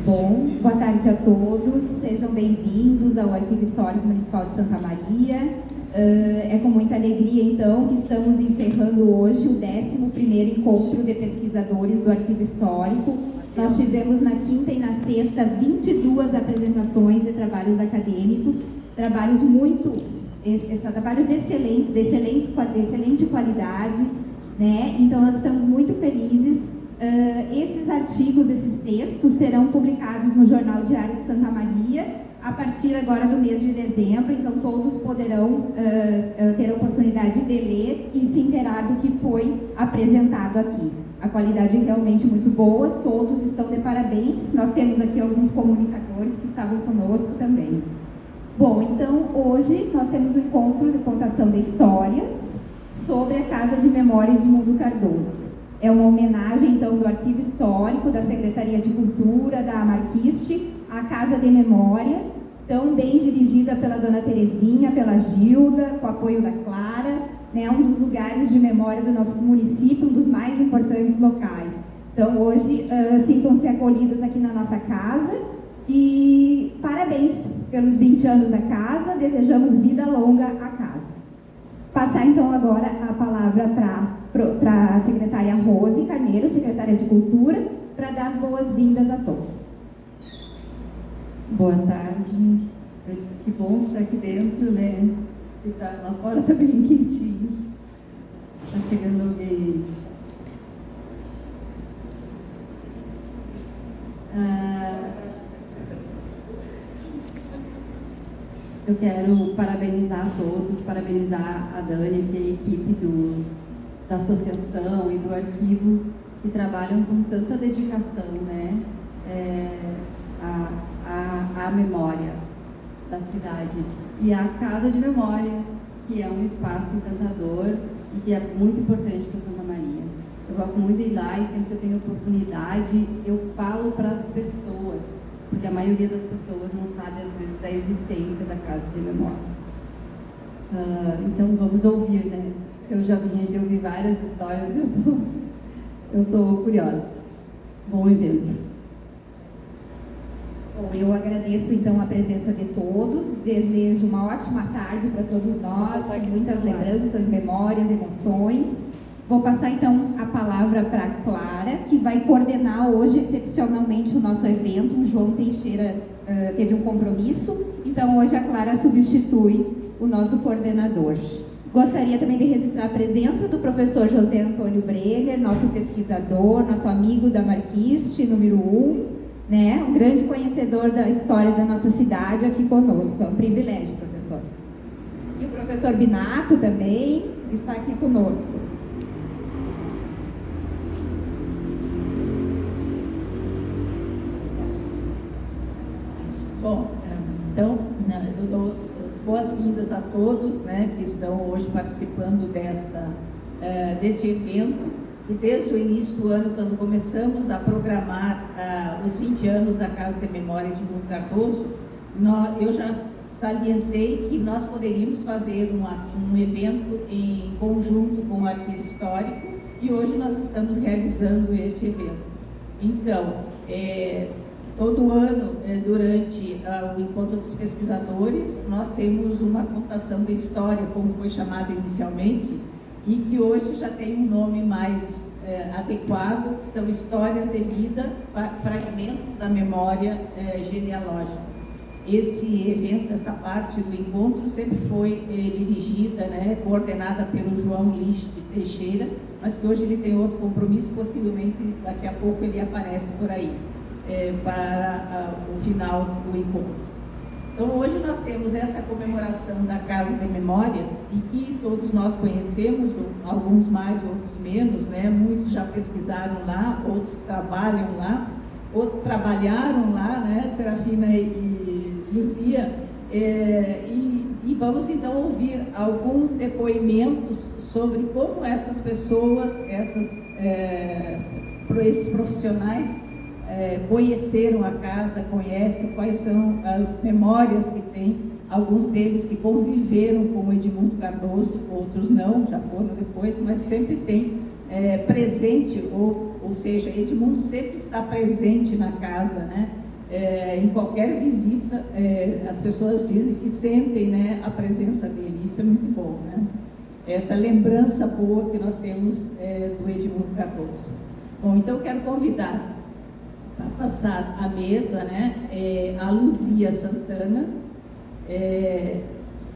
Bom, boa tarde a todos, sejam bem-vindos ao Arquivo Histórico Municipal de Santa Maria. É com muita alegria, então, que estamos encerrando hoje o 11º Encontro de Pesquisadores do Arquivo Histórico. Nós tivemos na quinta e na sexta 22 apresentações de trabalhos acadêmicos, trabalhos excelentes, de excelente qualidade, né? Então, nós estamos muito felizes. Esses artigos, esses textos serão publicados no Jornal Diário de Santa Maria a partir agora do mês de dezembro, então todos poderão ter a oportunidade de ler e se inteirar do que foi apresentado aqui. A qualidade é realmente muito boa, todos estão de parabéns. Nós temos aqui alguns comunicadores que estavam conosco também. Bom, então hoje nós temos um encontro de contação de histórias sobre a Casa de Memória de Edmundo Cardoso. É uma homenagem, então, do Arquivo Histórico, da Secretaria de Cultura, da Amarquiste, à Casa de Memória, tão bem dirigida pela Dona Terezinha, pela Gilda, com o apoio da Clara, né, um dos lugares de memória do nosso município, um dos mais importantes locais. Então, hoje, sintam-se acolhidos aqui na nossa casa e parabéns pelos 20 anos da casa, desejamos vida longa à casa. Passar, então, agora a palavra para a secretária Rose Carneiro, secretária de Cultura, para dar as boas-vindas a todos. Boa tarde. Eu disse que bom estar aqui dentro, né? E tá, lá fora está bem quentinho. Está chegando alguém. Eu quero parabenizar a todos, parabenizar a Dani e a equipe da associação e do arquivo que trabalham com tanta dedicação, né, à memória da cidade. E a Casa de Memória, que é um espaço encantador e que é muito importante para Santa Maria. Eu gosto muito de ir lá e sempre que eu tenho oportunidade, eu falo para as pessoas, porque a maioria das pessoas não sabe, às vezes, da existência da Casa de Memória. Então, vamos ouvir, né? Eu já vim aqui ouvir várias histórias e eu tô curiosa. Bom evento. Bom, eu agradeço, então, a presença de todos. Desejo uma ótima tarde para todos nós, com muitas lembranças, memórias, emoções. Vou passar, então, a palavra para a Clara, que vai coordenar hoje, excepcionalmente, o nosso evento. O João Teixeira teve um compromisso, então hoje a Clara substitui o nosso coordenador. Gostaria também de registrar a presença do professor José Antônio Brenner, nosso pesquisador, nosso amigo da Amarquiste, número 1, né? Um grande conhecedor da história da nossa cidade aqui conosco. É um privilégio, professor. E o professor Binato também está aqui conosco. Bom, então, eu dou as boas-vindas a todos, né, que estão hoje participando deste evento. E desde o início do ano, quando começamos a programar os 20 anos da Casa de Memória de Edmundo Cardoso, eu já salientei que nós poderíamos fazer um evento em conjunto com o Arquivo Histórico, e hoje nós estamos realizando este evento. Então, todo ano, durante o Encontro dos Pesquisadores, nós temos uma contação de história, como foi chamado inicialmente, e que hoje já tem um nome mais adequado, que são Histórias de Vida, Fragmentos da Memória Genealógica. Esse evento, essa parte do encontro, sempre foi dirigida, né, coordenada pelo João Liste Teixeira, mas que hoje ele tem outro compromisso, possivelmente daqui a pouco ele aparece por aí. Para o final do encontro. Então, hoje nós temos essa comemoração da Casa de Memória, e que todos nós conhecemos, alguns mais, outros menos, né? Muitos já pesquisaram lá, outros trabalham lá, outros trabalharam lá, né? Serafina e Luzia, e vamos então ouvir alguns depoimentos sobre como essas pessoas, esses profissionais conheceram a casa, conhecem quais são as memórias que tem, alguns deles que conviveram com o Edmundo Cardoso, outros não, já foram depois, mas sempre tem presente ou ou seja, Edmundo sempre está presente na casa, né? Em qualquer visita, as pessoas dizem que sentem, né, a presença dele. Isso é muito bom, né? Essa lembrança boa que nós temos do Edmundo Cardoso. Bom, então eu quero convidar para passar a mesa, né, a Luzia Santana.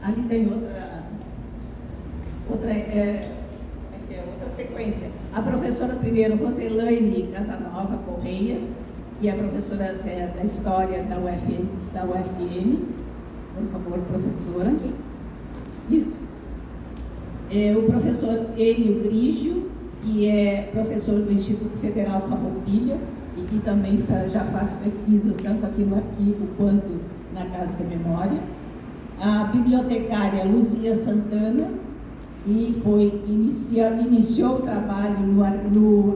Ali tem outra sequência. A professora primeiro, Roselaine Casanova Correia, que é a professora da História da UFN. Por favor, professora. Isso. O professor Enio Grigio, que é professor do Instituto Federal Farroupilha e que também já faz pesquisas tanto aqui no arquivo quanto na Casa da Memória. A bibliotecária Luzia Santana, e iniciou o trabalho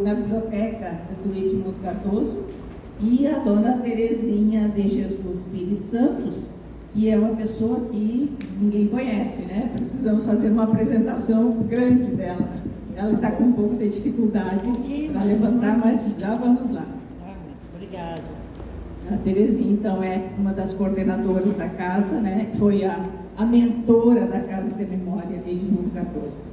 na biblioteca do Edmundo Cardoso, e a dona Terezinha de Jesus Pires Santos, que é uma pessoa que ninguém conhece, né? Precisamos fazer uma apresentação grande dela. Ela está com um pouco de dificuldade para levantar, mas já vamos lá. Obrigada. A Terezinha, então, é uma das coordenadoras da casa, né? Foi a mentora da Casa de Memória de Edmundo Cardoso.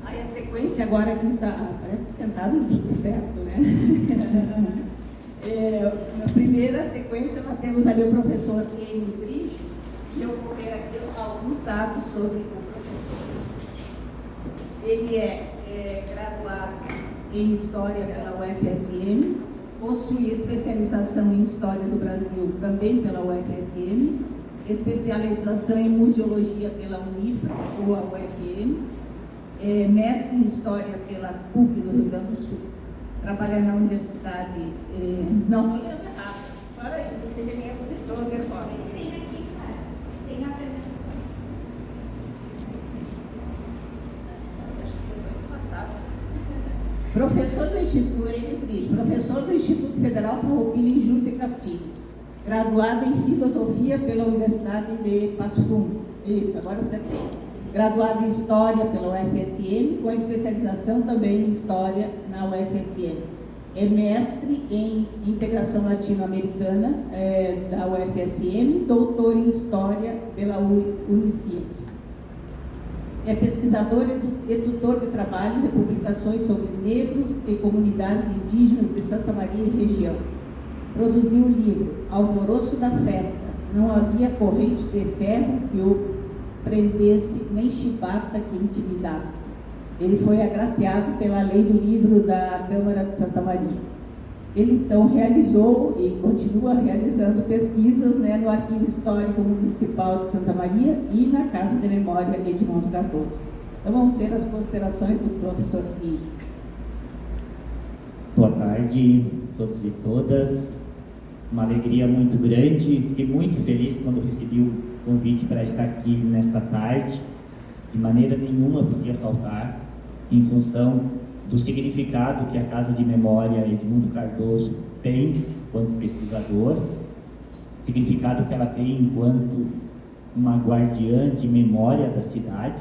Aí a sequência agora que está, parece que sentado no tudo certo, né? Na primeira sequência nós temos ali o professor Enio Grigio, e eu vou ver aqui alguns dados sobre o professor. Ele é graduado em História pela UFSM, possui especialização em História do Brasil também pela UFSM, especialização em Museologia pela Unifra ou a UFM, mestre em História pela PUC do Rio Grande do Sul. Trabalha na universidade... não, estou lendo errado. Para aí, estou nervosa. Tem aqui, cara. Tem a apresentação. Professor do Instituto Federal Farroupilha em Júlio de Castilhos, graduado em Filosofia pela Universidade de Passo Fundo. Isso, agora acertei. Graduado em História pela UFSM, com especialização também em História na UFSM. É mestre em Integração Latino-Americana da UFSM, doutor em História pela Unicinos. É pesquisador e tutor de trabalhos e publicações sobre negros e comunidades indígenas de Santa Maria e região. Produziu o livro Alvoroço da Festa, Não Havia Corrente de Ferro que o prendesse, nem chibata que intimidasse. Ele foi agraciado pela lei do livro da Câmara de Santa Maria. Ele, então, realizou e continua realizando pesquisas, né, no Arquivo Histórico Municipal de Santa Maria e na Casa de Memória Edmundo Cardoso. Então, vamos ver as considerações do professor Grigio. Boa tarde a todos e todas. Uma alegria muito grande. Fiquei muito feliz quando recebi o convite para estar aqui nesta tarde. De maneira nenhuma podia faltar, em função do significado que a Casa de Memória Edmundo Cardoso tem enquanto pesquisador, significado que ela tem enquanto uma guardiã de memória da cidade,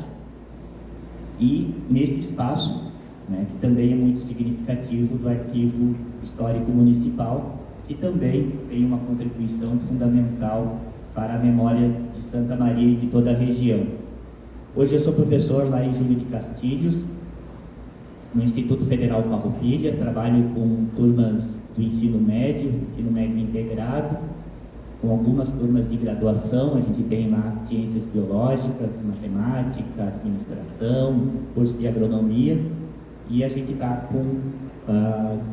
e nesse espaço, né, que também é muito significativo do Arquivo Histórico Municipal, que também tem uma contribuição fundamental para a memória de Santa Maria e de toda a região. Hoje eu sou professor lá em Júlio de Castilhos, no Instituto Federal Farroupilha, trabalho com turmas do ensino médio integrado, com algumas turmas de graduação. A gente tem lá ciências biológicas, matemática, administração, curso de agronomia, e a gente está com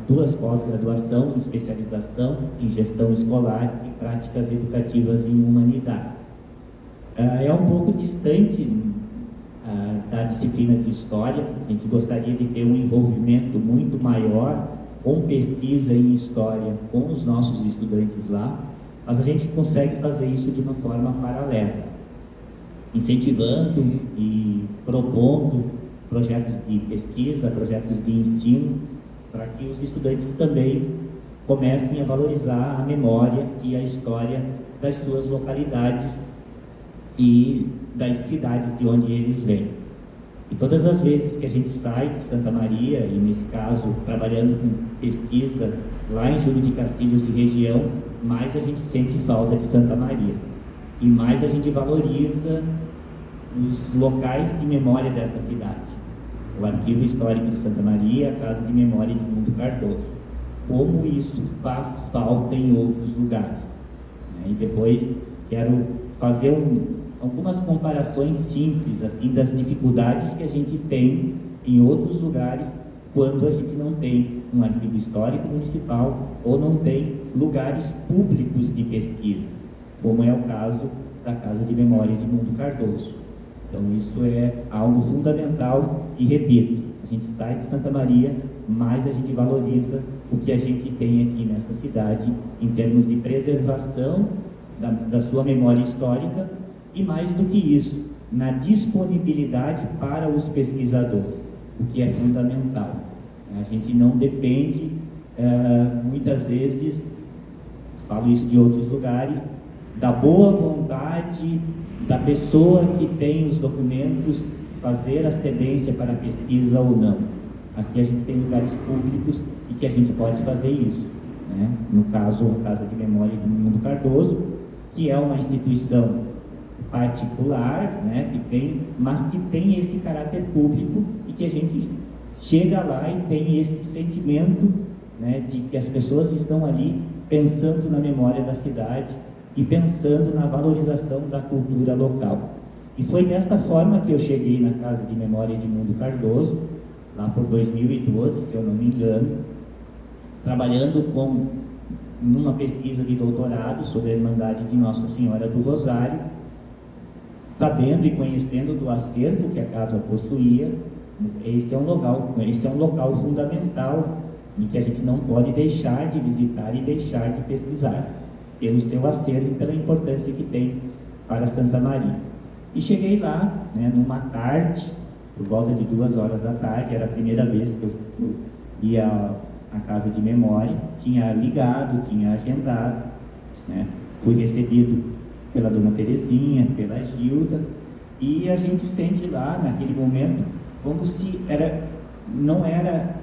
duas pós-graduação em especialização em gestão escolar e práticas educativas em humanidades. É um pouco distante da disciplina de História. A gente gostaria de ter um envolvimento muito maior com pesquisa em História com os nossos estudantes lá, mas a gente consegue fazer isso de uma forma paralela, incentivando e propondo projetos de pesquisa, projetos de ensino, para que os estudantes também comecem a valorizar a memória e a história das suas localidades e das cidades de onde eles vêm. E todas as vezes que a gente sai de Santa Maria, e nesse caso trabalhando com pesquisa lá em Júlio de Castilhos e região, mais a gente sente falta de Santa Maria. E mais a gente valoriza os locais de memória desta cidade. O Arquivo Histórico de Santa Maria, a Casa de Memória de Edmundo Cardoso. Como isso faz falta em outros lugares. E depois quero fazer algumas comparações simples assim, das dificuldades que a gente tem em outros lugares quando a gente não tem um arquivo histórico municipal ou não tem lugares públicos de pesquisa, como é o caso da Casa de Memória de Edmundo Cardoso. Então isso é algo fundamental e repito, a gente sai de Santa Maria, mas a gente valoriza o que a gente tem aqui nessa cidade em termos de preservação da sua memória histórica e mais do que isso, na disponibilidade para os pesquisadores, o que é fundamental. A gente não depende, muitas vezes, falo isso de outros lugares, da boa vontade da pessoa que tem os documentos fazer a cedência para a pesquisa ou não. Aqui a gente tem lugares públicos e que a gente pode fazer isso, né? No caso, a Casa de Memória de Edmundo Cardoso, que é uma instituição particular, né, mas que tem esse caráter público e que a gente chega lá e tem esse sentimento, né, de que as pessoas estão ali pensando na memória da cidade e pensando na valorização da cultura local. E foi desta forma que eu cheguei na Casa de Memória de Edmundo Cardoso, lá por 2012, se eu não me engano, trabalhando numa pesquisa de doutorado sobre a Irmandade de Nossa Senhora do Rosário, sabendo e conhecendo do acervo que a casa possuía. Esse é um local fundamental em que a gente não pode deixar de visitar e deixar de pesquisar, pelo seu acervo e pela importância que tem para Santa Maria. E cheguei lá, né, numa tarde, por volta de 2 horas da tarde, era a primeira vez que eu ia à Casa de Memória, tinha ligado, tinha agendado, né, fui recebido pela Dona Terezinha, pela Gilda, e a gente sente lá, naquele momento, como se não era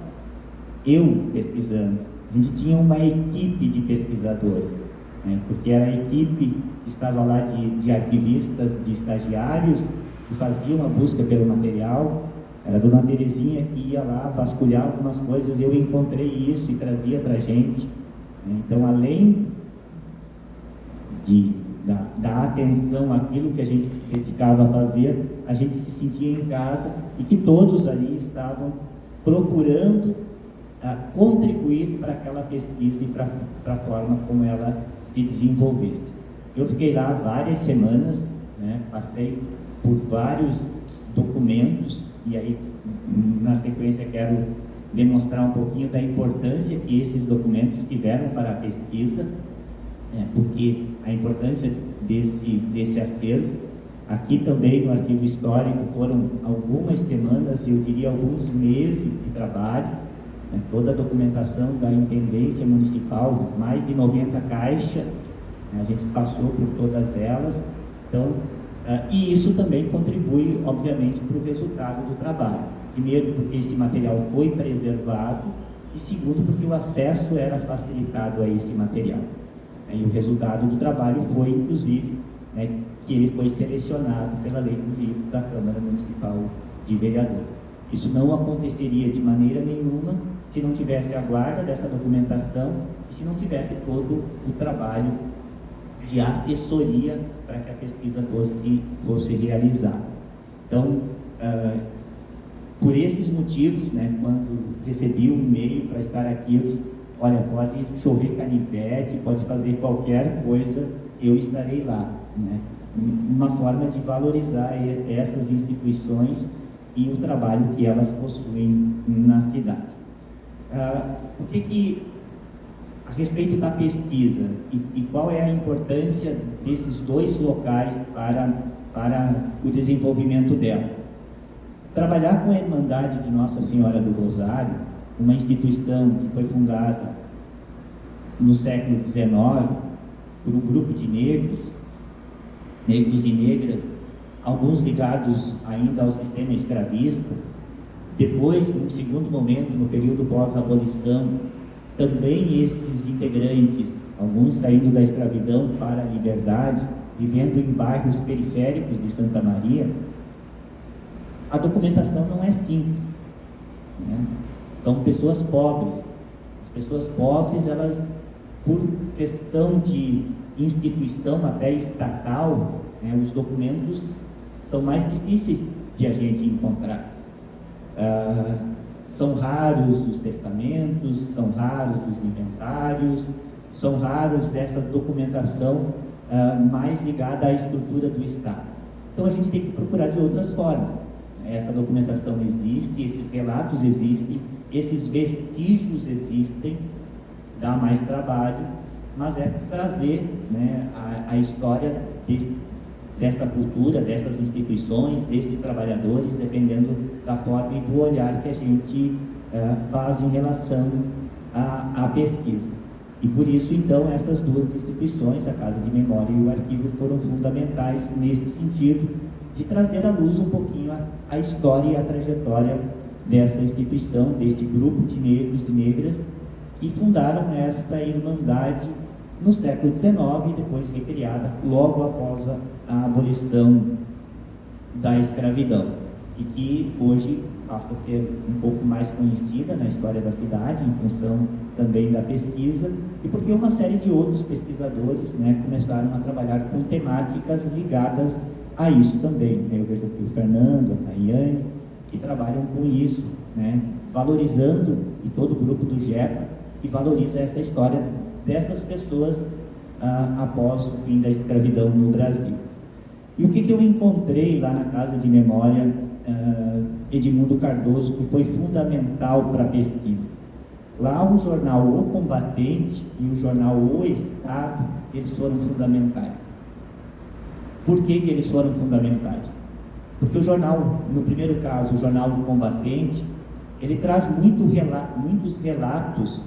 eu pesquisando, a gente tinha uma equipe de pesquisadores, né, porque era a equipe que estava lá de arquivistas, de estagiários, que faziam a busca pelo material. Era a Dona Terezinha que ia lá vasculhar algumas coisas, eu encontrei isso e trazia para a gente, né. Então, além da atenção àquilo que a gente dedicava a fazer, a gente se sentia em casa e que todos ali estavam procurando contribuir para aquela pesquisa e para a forma como ela se desenvolvesse. Eu fiquei lá várias semanas, né, passei por vários documentos e aí na sequência quero demonstrar um pouquinho da importância que esses documentos tiveram para a pesquisa, porque a importância desse acervo, aqui também no Arquivo Histórico foram algumas semanas, eu diria alguns meses de trabalho, né, toda a documentação da Intendência Municipal, mais de 90 caixas, né, a gente passou por todas elas, então, e isso também contribui, obviamente, para o resultado do trabalho. Primeiro, porque esse material foi preservado, e segundo, porque o acesso era facilitado a esse material. E o resultado do trabalho foi, inclusive, né, que ele foi selecionado pela Lei do Livro da Câmara Municipal de Vereadores. Isso não aconteceria de maneira nenhuma se não tivesse a guarda dessa documentação e se não tivesse todo o trabalho de assessoria para que a pesquisa fosse realizada. Então, por esses motivos, né, quando recebi um e-mail para estar aqui, eu disse, olha, pode chover canivete, pode fazer qualquer coisa, eu estarei lá, né? Uma forma de valorizar essas instituições e o trabalho que elas possuem na cidade. A respeito da pesquisa e qual é a importância desses dois locais para o desenvolvimento dela? Trabalhar com a Irmandade de Nossa Senhora do Rosário, uma instituição que foi fundada no século XIX por um grupo de negros, negros e negras, alguns ligados ainda ao sistema escravista. Depois, num segundo momento, no período pós-abolição, também esses integrantes, alguns saindo da escravidão para a liberdade, vivendo em bairros periféricos de Santa Maria. A documentação não é simples, né? São pessoas pobres. As pessoas pobres, elas, por questão de instituição até estatal, né, os documentos são mais difíceis de a gente encontrar. São raros os testamentos, são raros os inventários, são raros essa documentação mais ligada à estrutura do Estado. Então a gente tem que procurar de outras formas. Essa documentação existe, esses relatos existem, esses vestígios existem, dá mais trabalho, mas é trazer, né, a história dessa cultura, dessas instituições, desses trabalhadores, dependendo da forma e do olhar que a gente faz em relação à pesquisa. E por isso, então, essas duas instituições, a Casa de Memória e o Arquivo, foram fundamentais nesse sentido, de trazer à luz um pouquinho a história e a trajetória dessa instituição, deste grupo de negros e negras que fundaram essa irmandade no século XIX, depois recriada logo após a abolição da escravidão, e que hoje passa a ser um pouco mais conhecida na história da cidade, em função também da pesquisa, e porque uma série de outros pesquisadores, né, começaram a trabalhar com temáticas ligadas a isso também. Eu vejo aqui o Fernando, a Tayane, que trabalham com isso, né, valorizando, e todo o grupo do GEPA, que valoriza essa história dessas pessoas após o fim da escravidão no Brasil. E o que eu encontrei lá na Casa de Memória Edmundo Cardoso, que foi fundamental para a pesquisa? Lá o jornal O Combatente e o jornal O Estado, eles foram fundamentais. Por que eles foram fundamentais? Porque o jornal, no primeiro caso, o jornal O Combatente, ele traz muitos relatos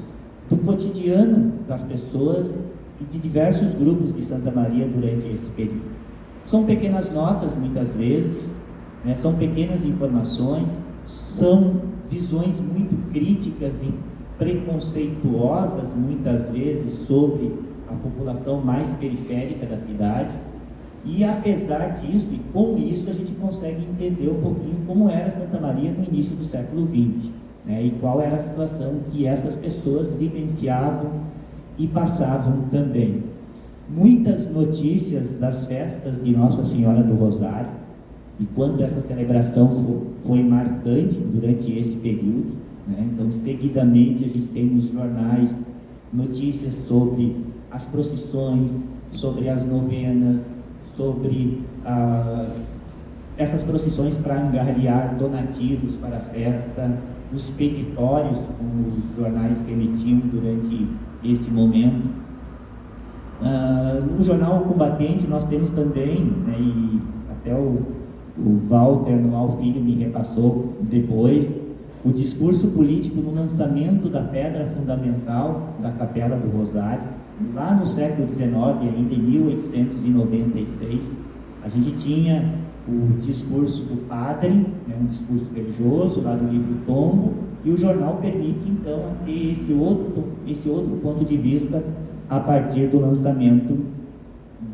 do cotidiano das pessoas e de diversos grupos de Santa Maria durante esse período. São pequenas notas, muitas vezes, né, são pequenas informações, são visões muito críticas e preconceituosas, muitas vezes, sobre a população mais periférica da cidade. E apesar disso, e com isso, a gente consegue entender um pouquinho como era Santa Maria no início do século XX, né, e qual era a situação que essas pessoas vivenciavam e passavam também. Muitas notícias das festas de Nossa Senhora do Rosário, e quanto essa celebração foi marcante durante esse período, né? Então, seguidamente, a gente tem nos jornais notícias sobre as procissões, sobre as novenas, sobre essas procissões para angariar donativos para a festa, os peditórios, como os jornais remetiam durante esse momento. No jornal O Combatente nós temos também, né, e até o Walter Noal Filho me repassou depois, o discurso político no lançamento da pedra fundamental da Capela do Rosário, lá no século XIX, ainda em 1896, a gente tinha o discurso do padre, né, um discurso religioso, lá do livro Tombo, e o jornal permite, então, ter esse outro ponto de vista a partir do lançamento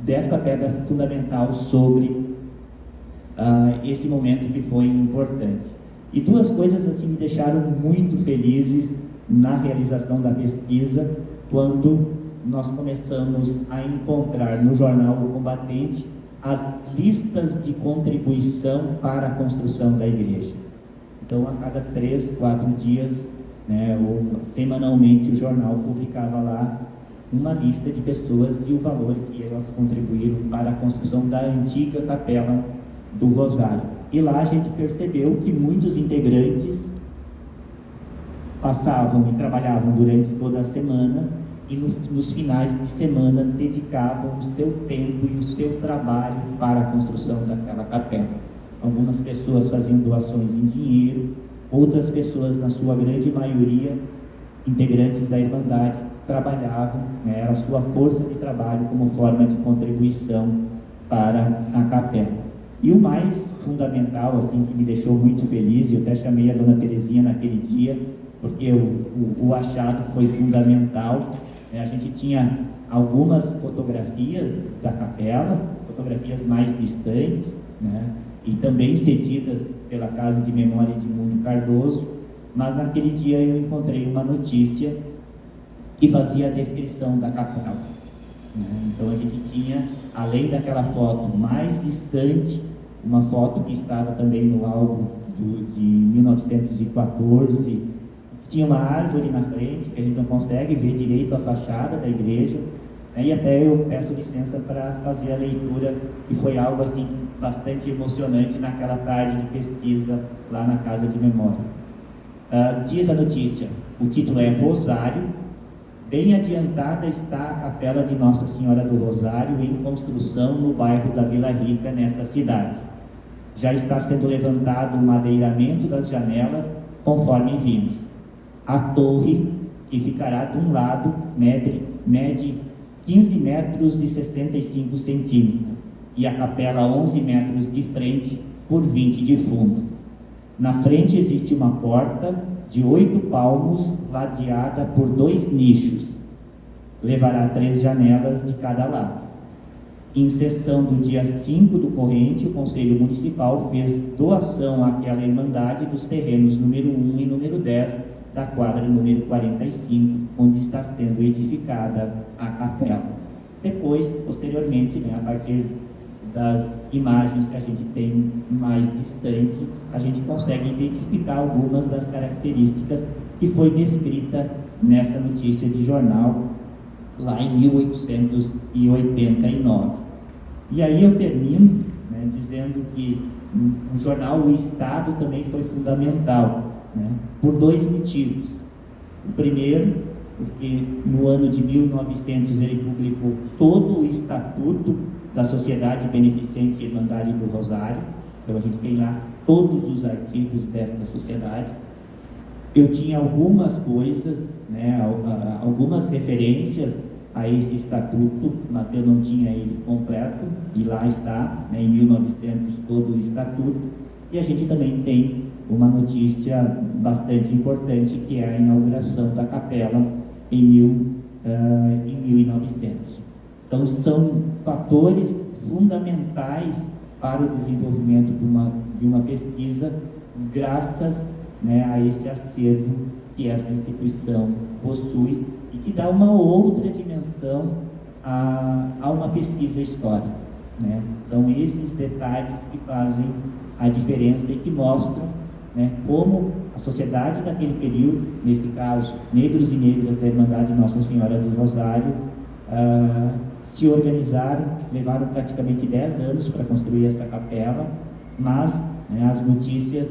desta pedra fundamental sobre esse momento que foi importante. E duas coisas assim me deixaram muito felizes na realização da pesquisa, quando nós começamos a encontrar no jornal O Combatente as listas de contribuição para a construção da igreja. Então, a cada 3, 4 dias, né, ou semanalmente, o jornal publicava lá uma lista de pessoas e o valor que elas contribuíram para a construção da antiga Capela do Rosário. E lá a gente percebeu que muitos integrantes passavam e trabalhavam durante toda a semana, e nos finais de semana dedicavam o seu tempo e o seu trabalho para a construção daquela capela. Algumas pessoas faziam doações em dinheiro, outras pessoas, na sua grande maioria, integrantes da Irmandade, trabalhavam, né, era a sua força de trabalho como forma de contribuição para a capela. E o mais fundamental, assim, que me deixou muito feliz, e eu até chamei a dona Terezinha naquele dia, porque o achado foi fundamental, né? A gente tinha algumas fotografias da capela, fotografias mais distantes, né? E também cedidas pela Casa de Memória Edmundo Cardoso, mas naquele dia eu encontrei uma notícia que fazia a descrição da capela, né? Então a gente tinha, além daquela foto mais distante, uma foto que estava também no álbum de 1914, tinha uma árvore na frente, que a gente não consegue ver direito a fachada da igreja, né? E até eu peço licença para fazer a leitura, que foi algo assim bastante emocionante naquela tarde de pesquisa lá na Casa de Memória. Diz a notícia, o título é Rosário. Bem adiantada está a capela de Nossa Senhora do Rosário em construção no bairro da Vila Rica, nesta cidade. Já está sendo levantado o madeiramento das janelas, conforme vimos. A torre, que ficará de um lado, mede 15 metros e 65 centímetros, e a capela 11 metros de frente por 20 de fundo. Na frente existe uma porta de 8 palmos, ladeada por 2 nichos. Levará 3 janelas de cada lado. Em sessão do dia 5 do corrente, o Conselho Municipal fez doação àquela Irmandade dos terrenos número 1 e número 10 da quadra número 45, onde está sendo edificada a capela. Depois, posteriormente, né, a partir das imagens que a gente tem mais distante, a gente consegue identificar algumas das características que foi descrita nessa notícia de jornal lá em 1889. E aí eu termino, né, dizendo que o jornal O Estado também foi fundamental, né, por 2 motivos. O primeiro, porque no ano de 1900 ele publicou todo o estatuto da Sociedade Beneficente Irmandade do Rosário. Então a gente tem lá todos os artigos desta sociedade. Eu tinha algumas coisas, né, algumas referências a esse estatuto, mas eu não tinha ele completo, e lá está, né, em 1900 todo o estatuto. E a gente também tem uma notícia bastante importante, que é a inauguração da capela em 1900. Então são fatores fundamentais para o desenvolvimento de uma pesquisa, graças, né, a esse acervo que essa instituição possui e que dá uma outra dimensão a uma pesquisa histórica, né? São esses detalhes que fazem a diferença e que mostram, né, como a sociedade daquele período, nesse caso, negros e negras da Irmandade Nossa Senhora do Rosário, se organizaram, levaram praticamente 10 anos para construir essa capela, mas, né, as notícias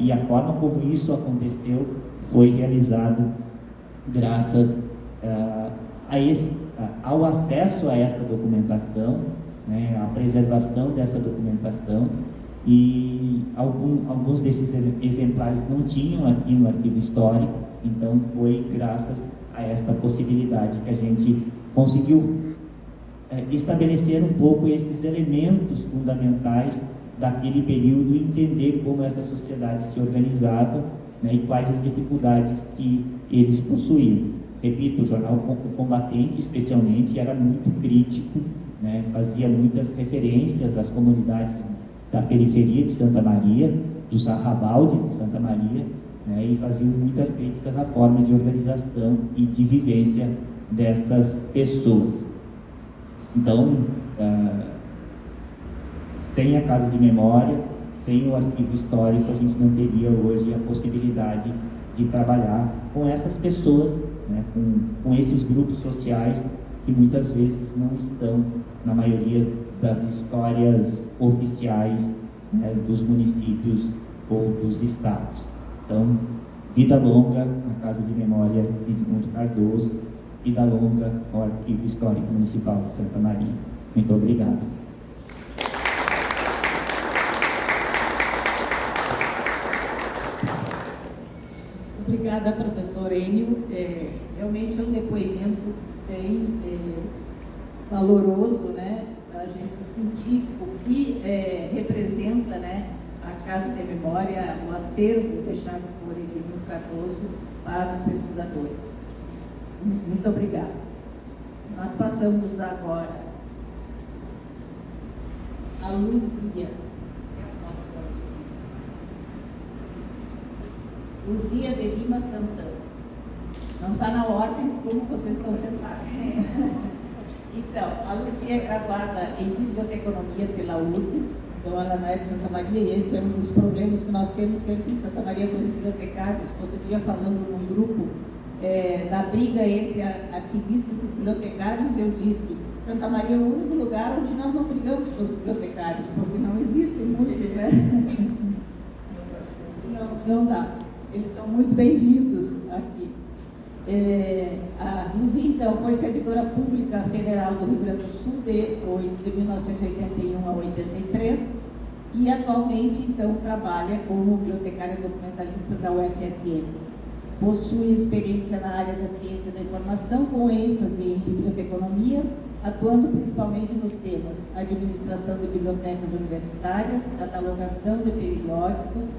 e a forma como isso aconteceu foi realizado graças ao acesso a essa documentação, né, a preservação dessa documentação, e alguns desses exemplares não tinham aqui no arquivo histórico, então foi graças a esta possibilidade que a gente conseguiu estabelecer um pouco esses elementos fundamentais daquele período e entender como essa sociedade se organizava, né, e quais as dificuldades que eles possuíam. Repito, o jornal O Combatente, especialmente, era muito crítico, né, fazia muitas referências às comunidades da periferia de Santa Maria, dos arrabaldes de Santa Maria, né, e faziam muitas críticas à forma de organização e de vivência dessas pessoas. Então, sem a Casa de Memória, sem o arquivo histórico, a gente não teria hoje a possibilidade de trabalhar com essas pessoas, né, com esses grupos sociais que muitas vezes não estão na maioria das histórias oficiais, né, dos municípios ou dos estados. Então, vida longa à Casa de Memória Edmundo Cardoso, vida longa ao Arquivo Histórico Municipal de Santa Maria. Muito obrigado. Obrigada, professor Enio. Realmente é um depoimento bem valoroso, né, para a gente sentir o que representa, né, a Casa de Memória, o acervo deixado por Edmundo Cardoso para os pesquisadores. Muito obrigada. Nós passamos agora a Luzia. Luzia de Lima Santana. Não está na ordem de como vocês estão sentados. Então, a Luzia é graduada em Biblioteconomia pela URGS, então ela não é de Santa Maria, e esse é um dos problemas que nós temos sempre em Santa Maria com os bibliotecários. Outro dia, falando num grupo da briga entre arquivistas e bibliotecários, eu disse: Santa Maria é o único lugar onde nós não brigamos com os bibliotecários, porque não existem muitos, né? Não dá. Eles são muito bem-vindos aqui. A Luzia, então, foi servidora pública federal do Rio Grande do Sul de 1981 a 83 e atualmente, então, trabalha como bibliotecária documentalista da UFSM. Possui experiência na área da ciência da informação, com ênfase em biblioteconomia, atuando principalmente nos temas administração de bibliotecas universitárias, catalogação de periódicos,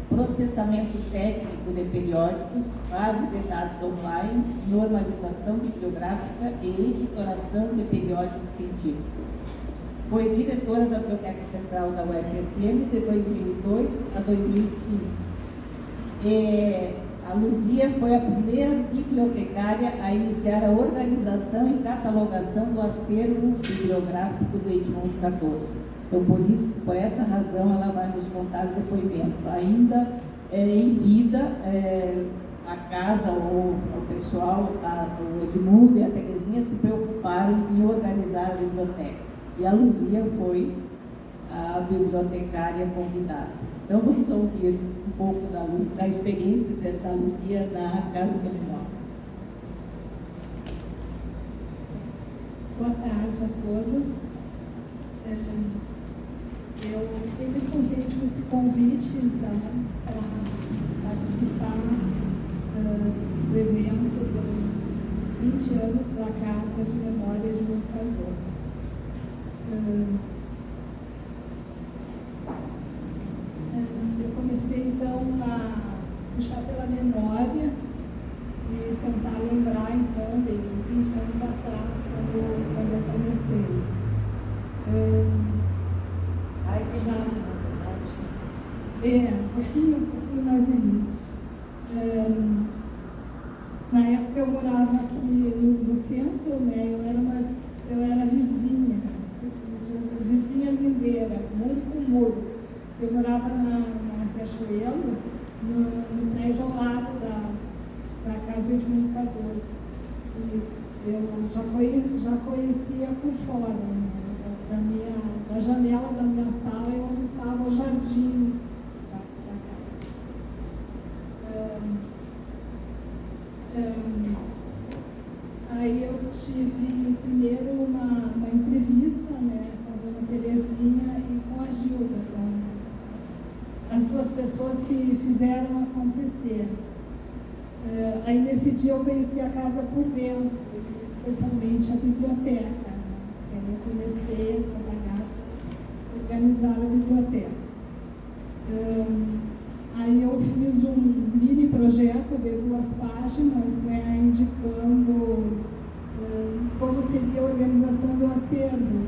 processamento técnico de periódicos, base de dados online, normalização bibliográfica e editoração de periódicos científicos. Foi diretora da Biblioteca Central da UFSM de 2002 a 2005. A Luzia foi a primeira bibliotecária a iniciar a organização e catalogação do acervo bibliográfico do Edmundo Cardoso. Então, por essa razão, ela vai nos contar o depoimento. Ainda em vida, a casa, o pessoal, o Edmundo e a Terezinha se preocuparam em organizar a biblioteca. E a Luzia foi a bibliotecária convidada. Então, vamos ouvir um pouco da experiência da Luzia na Casa de Memória. Boa tarde a todos. Eu fiquei muito contente com esse convite, então, para participar do evento dos 20 anos da Casa de Memória de Edmundo Cardoso. Eu comecei, então, a puxar pela memória e tentar lembrar, então, de 20 anos atrás, quando eu comecei. Um pouquinho mais de 20. Na época eu morava aqui no centro, né? Eu era vizinha lindeira, muro com muro. Eu morava na Riachuelo, no prédio ao lado da casa de Edmundo Cardoso. E eu já conhecia por fora, né? Da janela da minha sala, onde estava o jardim da casa. Aí eu tive primeiro uma entrevista, né, com a dona Terezinha e com a Gilda, as duas pessoas que fizeram acontecer. Aí nesse dia eu conheci a casa por dentro, especialmente a biblioteca, né? Aí eu comecei a trabalhar, organizar a biblioteca. Aí eu fiz um mini projeto de 2 páginas, né, indicando como seria a organização do acervo,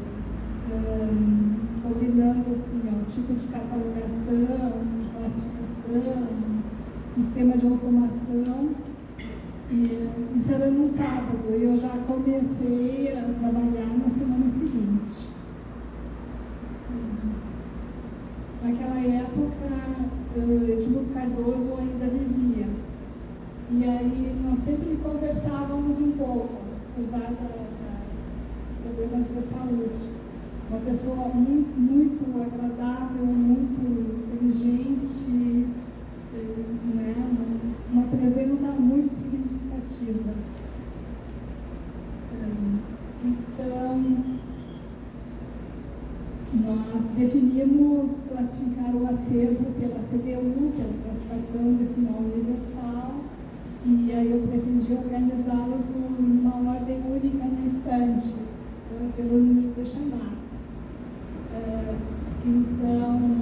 combinando assim, o tipo de catalogação, classificação, sistema de automação. E isso era num sábado, e eu já comecei a trabalhar na semana seguinte. Naquela época, Edmundo Cardoso ainda vivia. E aí nós sempre conversávamos um pouco, apesar de problemas de saúde. Uma pessoa muito, muito agradável, muito inteligente, né? Uma presença muito significativa. Então, nós definimos classificar o acervo pela CDU, pela classificação decimal universal, e aí eu pretendi organizá-los numa ordem única na estante, então, pelo número de chamada. Então,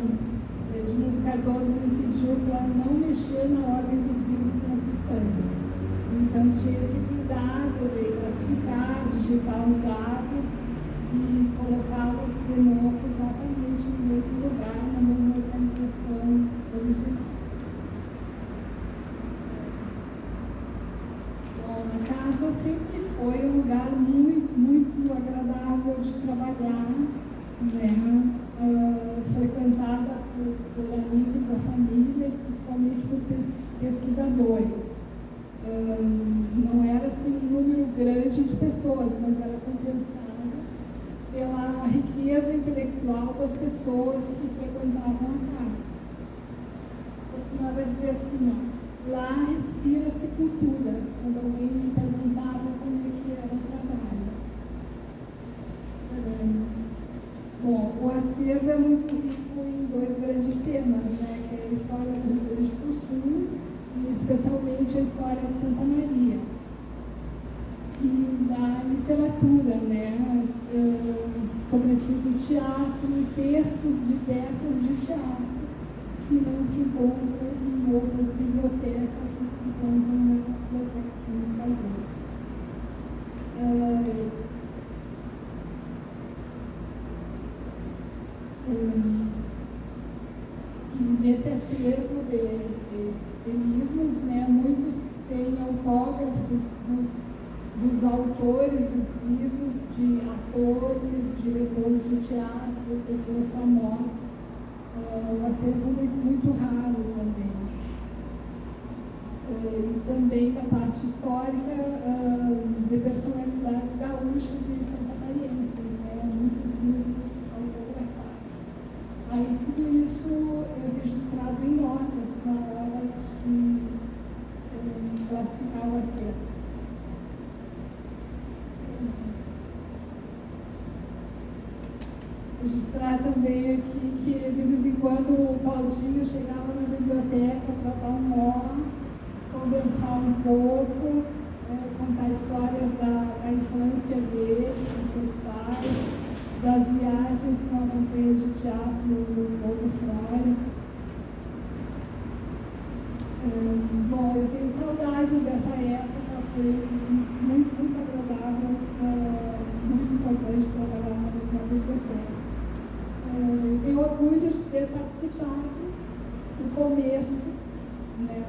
Edmundo Cardoso me pediu para não mexer na ordem dos livros nas estantes. Então, tinha esse cuidado de classificar, digitar os dados e colocá-los de novo exatamente no mesmo lugar, na mesma organização original. Bom, a casa sempre foi um lugar muito, muito agradável de trabalhar, né? Frequentada por amigos da família, principalmente por pesquisadores. Não era assim um número grande de pessoas, mas era compensada pela riqueza intelectual das pessoas que frequentavam a casa. Costumava dizer assim, ó, lá respira-se cultura, quando alguém me perguntava como é que era o trabalho. Bom, o acervo é muito rico em dois grandes temas, né, que é a história do Rio Grande do Sul e especialmente a história de Santa Maria. E da literatura, né, sobretudo teatro e textos de peças de teatro que não se encontram em outras bibliotecas que se encontram na Biblioteca Edmundo Cardoso. E nesse acervo de livros, né, muitos têm autógrafos dos autores dos livros, de atores, diretores de teatro, pessoas famosas. Um acervo muito raro também. E também da parte histórica de personalidades gaúchas e santamarienses, né, muitos livros autografados. Aí tudo isso é registrado em notas na hora de classificar o acervo. Registrar também aqui que de vez em quando o Claudinho chegava na biblioteca para dar um nó, conversar um pouco, contar histórias da infância dele, com seus pais, das viagens com a companhia de teatro Leopoldo Flores. Bom, eu tenho saudades dessa época, foi muito, muito agradável, muito importante trabalhar na biblioteca. Eu tenho orgulho de ter participado do começo, né,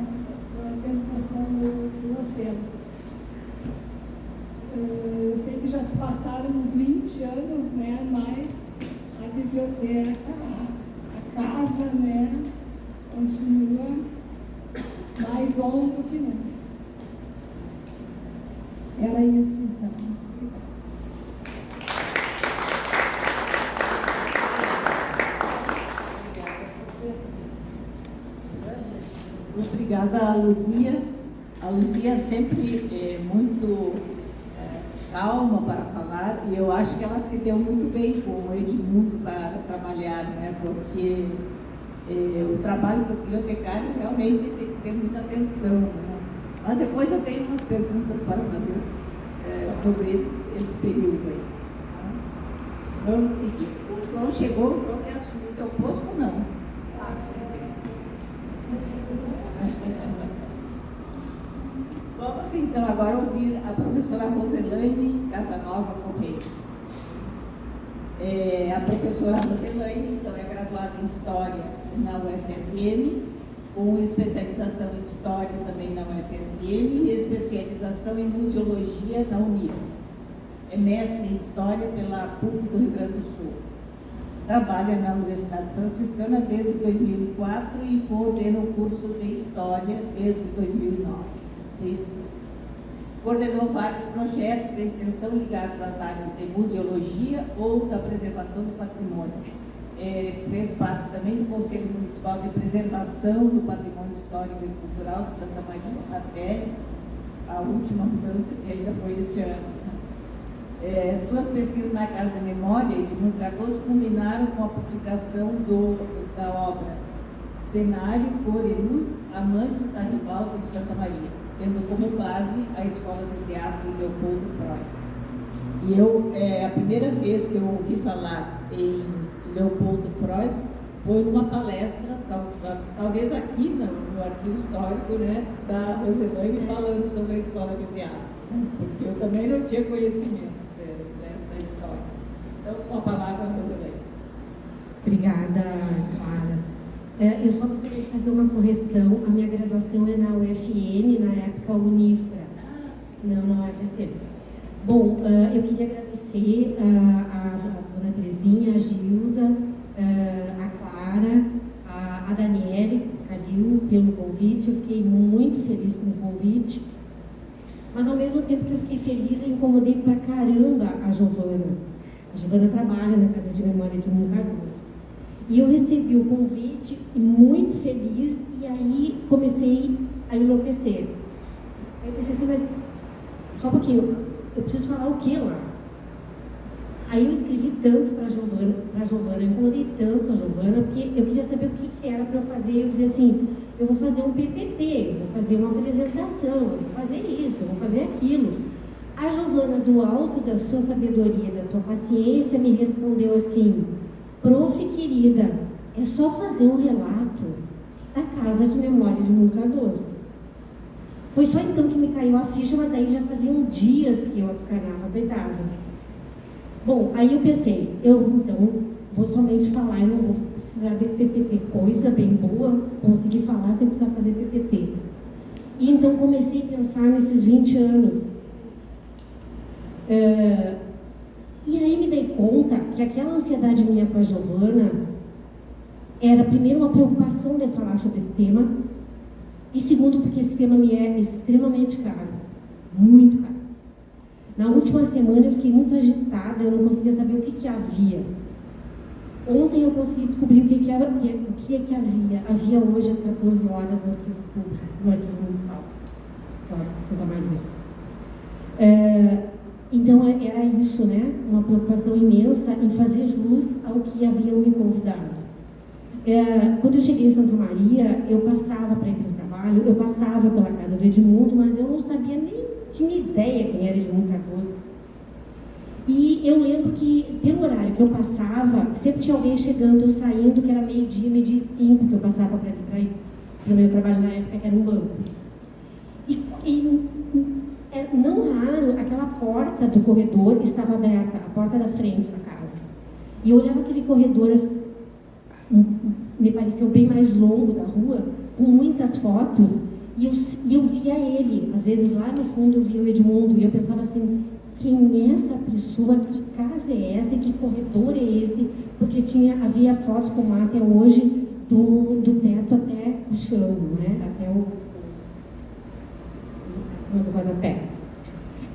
da organização do acervo. Eu sei que já se passaram 20 anos, né, mas a biblioteca, a casa, né, continua mais on do que nunca. Era isso, então. Obrigada a Luzia. A Luzia sempre é muito calma para falar, e eu acho que ela se deu muito bem com o Edmundo para trabalhar, né? Porque o trabalho do bibliotecário realmente tem que ter muita atenção, né? Mas depois eu tenho umas perguntas para fazer sobre esse período aí. Tá? Vamos seguir. O João chegou, o João quer assumir o teu posto ou não? Vamos então agora ouvir a professora Roselaine Casanova Correia. A professora Roselaine, então, é graduada em História na UFSM, com especialização em História também na UFSM e especialização em Museologia na Unif. É mestre em História pela PUC do Rio Grande do Sul. Trabalha na Universidade Franciscana desde 2004 e coordena o curso de História desde 2009. Coordenou vários projetos de extensão ligados às áreas de museologia ou da preservação do patrimônio. Fez parte também do Conselho Municipal de Preservação do Patrimônio Histórico e Cultural de Santa Maria, até a última mudança, que ainda foi este ano. Suas pesquisas na Casa da Memória, Edmundo Cardoso, culminaram com a publicação da obra Cenário, Cor e Luz, Amantes da Ribalta de Santa Maria, tendo como base a Escola de Teatro Leopoldo Flores. E a primeira vez que eu ouvi falar em Leopoldo Frois, foi numa palestra, talvez aqui no Arquivo Histórico, né, da Roselaine, falando sobre a escola de teatro, porque eu também não tinha conhecimento dessa história. Então, com a palavra, Roselaine. Obrigada, Clara. Eu só gostaria de fazer uma correção. A minha graduação é na UFN, na época Unifra, não na UFSM. Bom, eu queria agradecer a dona Terezinha, a Gilda, a Clara, a Daniele Calil pelo convite. Eu fiquei muito feliz com o convite, mas ao mesmo tempo que eu fiquei feliz, eu incomodei pra caramba a Giovana. A Giovana trabalha na Casa de Memória de Edmundo Cardoso. E eu recebi o convite, muito feliz, e aí comecei a enlouquecer. Aí eu pensei assim, mas só um pouquinho, eu preciso falar o que lá? Aí eu escrevi tanto para a Giovana, eu incomodei tanto a Giovana, porque eu queria saber o que era para eu fazer. Eu dizia assim, eu vou fazer um PPT, eu vou fazer uma apresentação, eu vou fazer isso, eu vou fazer aquilo. A Giovana, do alto da sua sabedoria, da sua paciência, me respondeu assim, prof, querida, é só fazer um relato da Casa de Memória de Edmundo Cardoso. Foi só então que me caiu a ficha, mas aí já faziam dias que eu acanava, coitada. Bom, aí eu pensei, eu então vou somente falar, eu não vou precisar de PPT, coisa bem boa, conseguir falar sem precisar fazer PPT. E então comecei a pensar nesses 20 anos. E aí me dei conta que aquela ansiedade minha com a Giovana era, primeiro, uma preocupação de falar sobre esse tema, e segundo, porque esse tema me é extremamente caro, muito caro. Na última semana eu fiquei muito agitada, eu não conseguia saber o que havia. Ontem eu consegui descobrir o que havia. Havia hoje às 14 horas no Arquivo Público, no Arquivo Municipal Histórico de Santa Maria. Então era isso, né? Uma preocupação imensa em fazer jus ao que haviam me convidado. Quando eu cheguei em Santa Maria, eu passava para ir para o trabalho, eu passava pela casa do Edmundo, mas eu não sabia, nem tinha ideia quem era Edmundo Cardoso. E eu lembro que, pelo horário que eu passava, sempre tinha alguém chegando ou saindo, que era meio-dia, meio-dia e 5, que eu passava para ir para o meu trabalho na época, que era um banco. E não raro, aquela porta do corredor estava aberta, a porta da frente da casa. E eu olhava aquele corredor, me pareceu bem mais longo da rua, com muitas fotos, e eu via ele. Às vezes lá no fundo eu via o Edmundo, e eu pensava assim, quem é essa pessoa, que casa é essa, que corredor é esse? Porque havia fotos como há até hoje, do teto até o chão, né? Até acima do rodapé.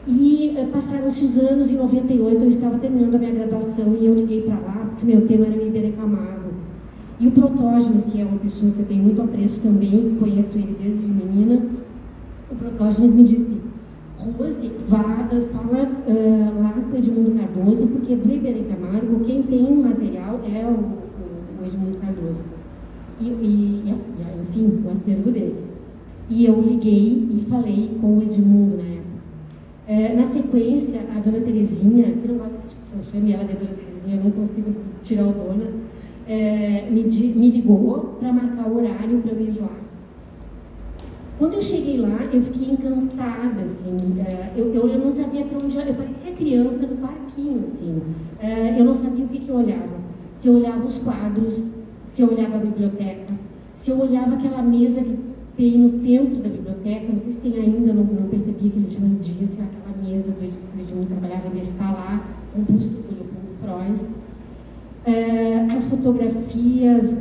E passaram-se os anos, em 98 eu estava terminando a minha graduação e eu liguei para lá, porque meu tema era o Iberê Camargo. E o Protógenes, que é uma pessoa que eu tenho muito apreço também, conheço ele desde menina, o Protógenes me disse, Rose, fala lá com o Edmundo Cardoso, porque do Iberê Camargo, quem tem material é o Edmundo Cardoso. Enfim, o acervo dele. E eu liguei e falei com o Edmundo na época. Na sequência, a dona Terezinha, que não gosta que eu chame ela de dona Terezinha, eu não consigo tirar o dona, me ligou para marcar o horário para eu ir lá. Quando eu cheguei lá, eu fiquei encantada, assim, eu não sabia para onde eu parecia criança no parquinho, assim, eu não sabia o que eu olhava. Se eu olhava os quadros, se eu olhava a biblioteca, se eu olhava aquela mesa que tem no centro da biblioteca, não sei se tem ainda, não percebi que no último dia, se aquela mesa do Edmundo trabalhava, ainda está lá, um busto do Leopoldo Frois. As fotografias,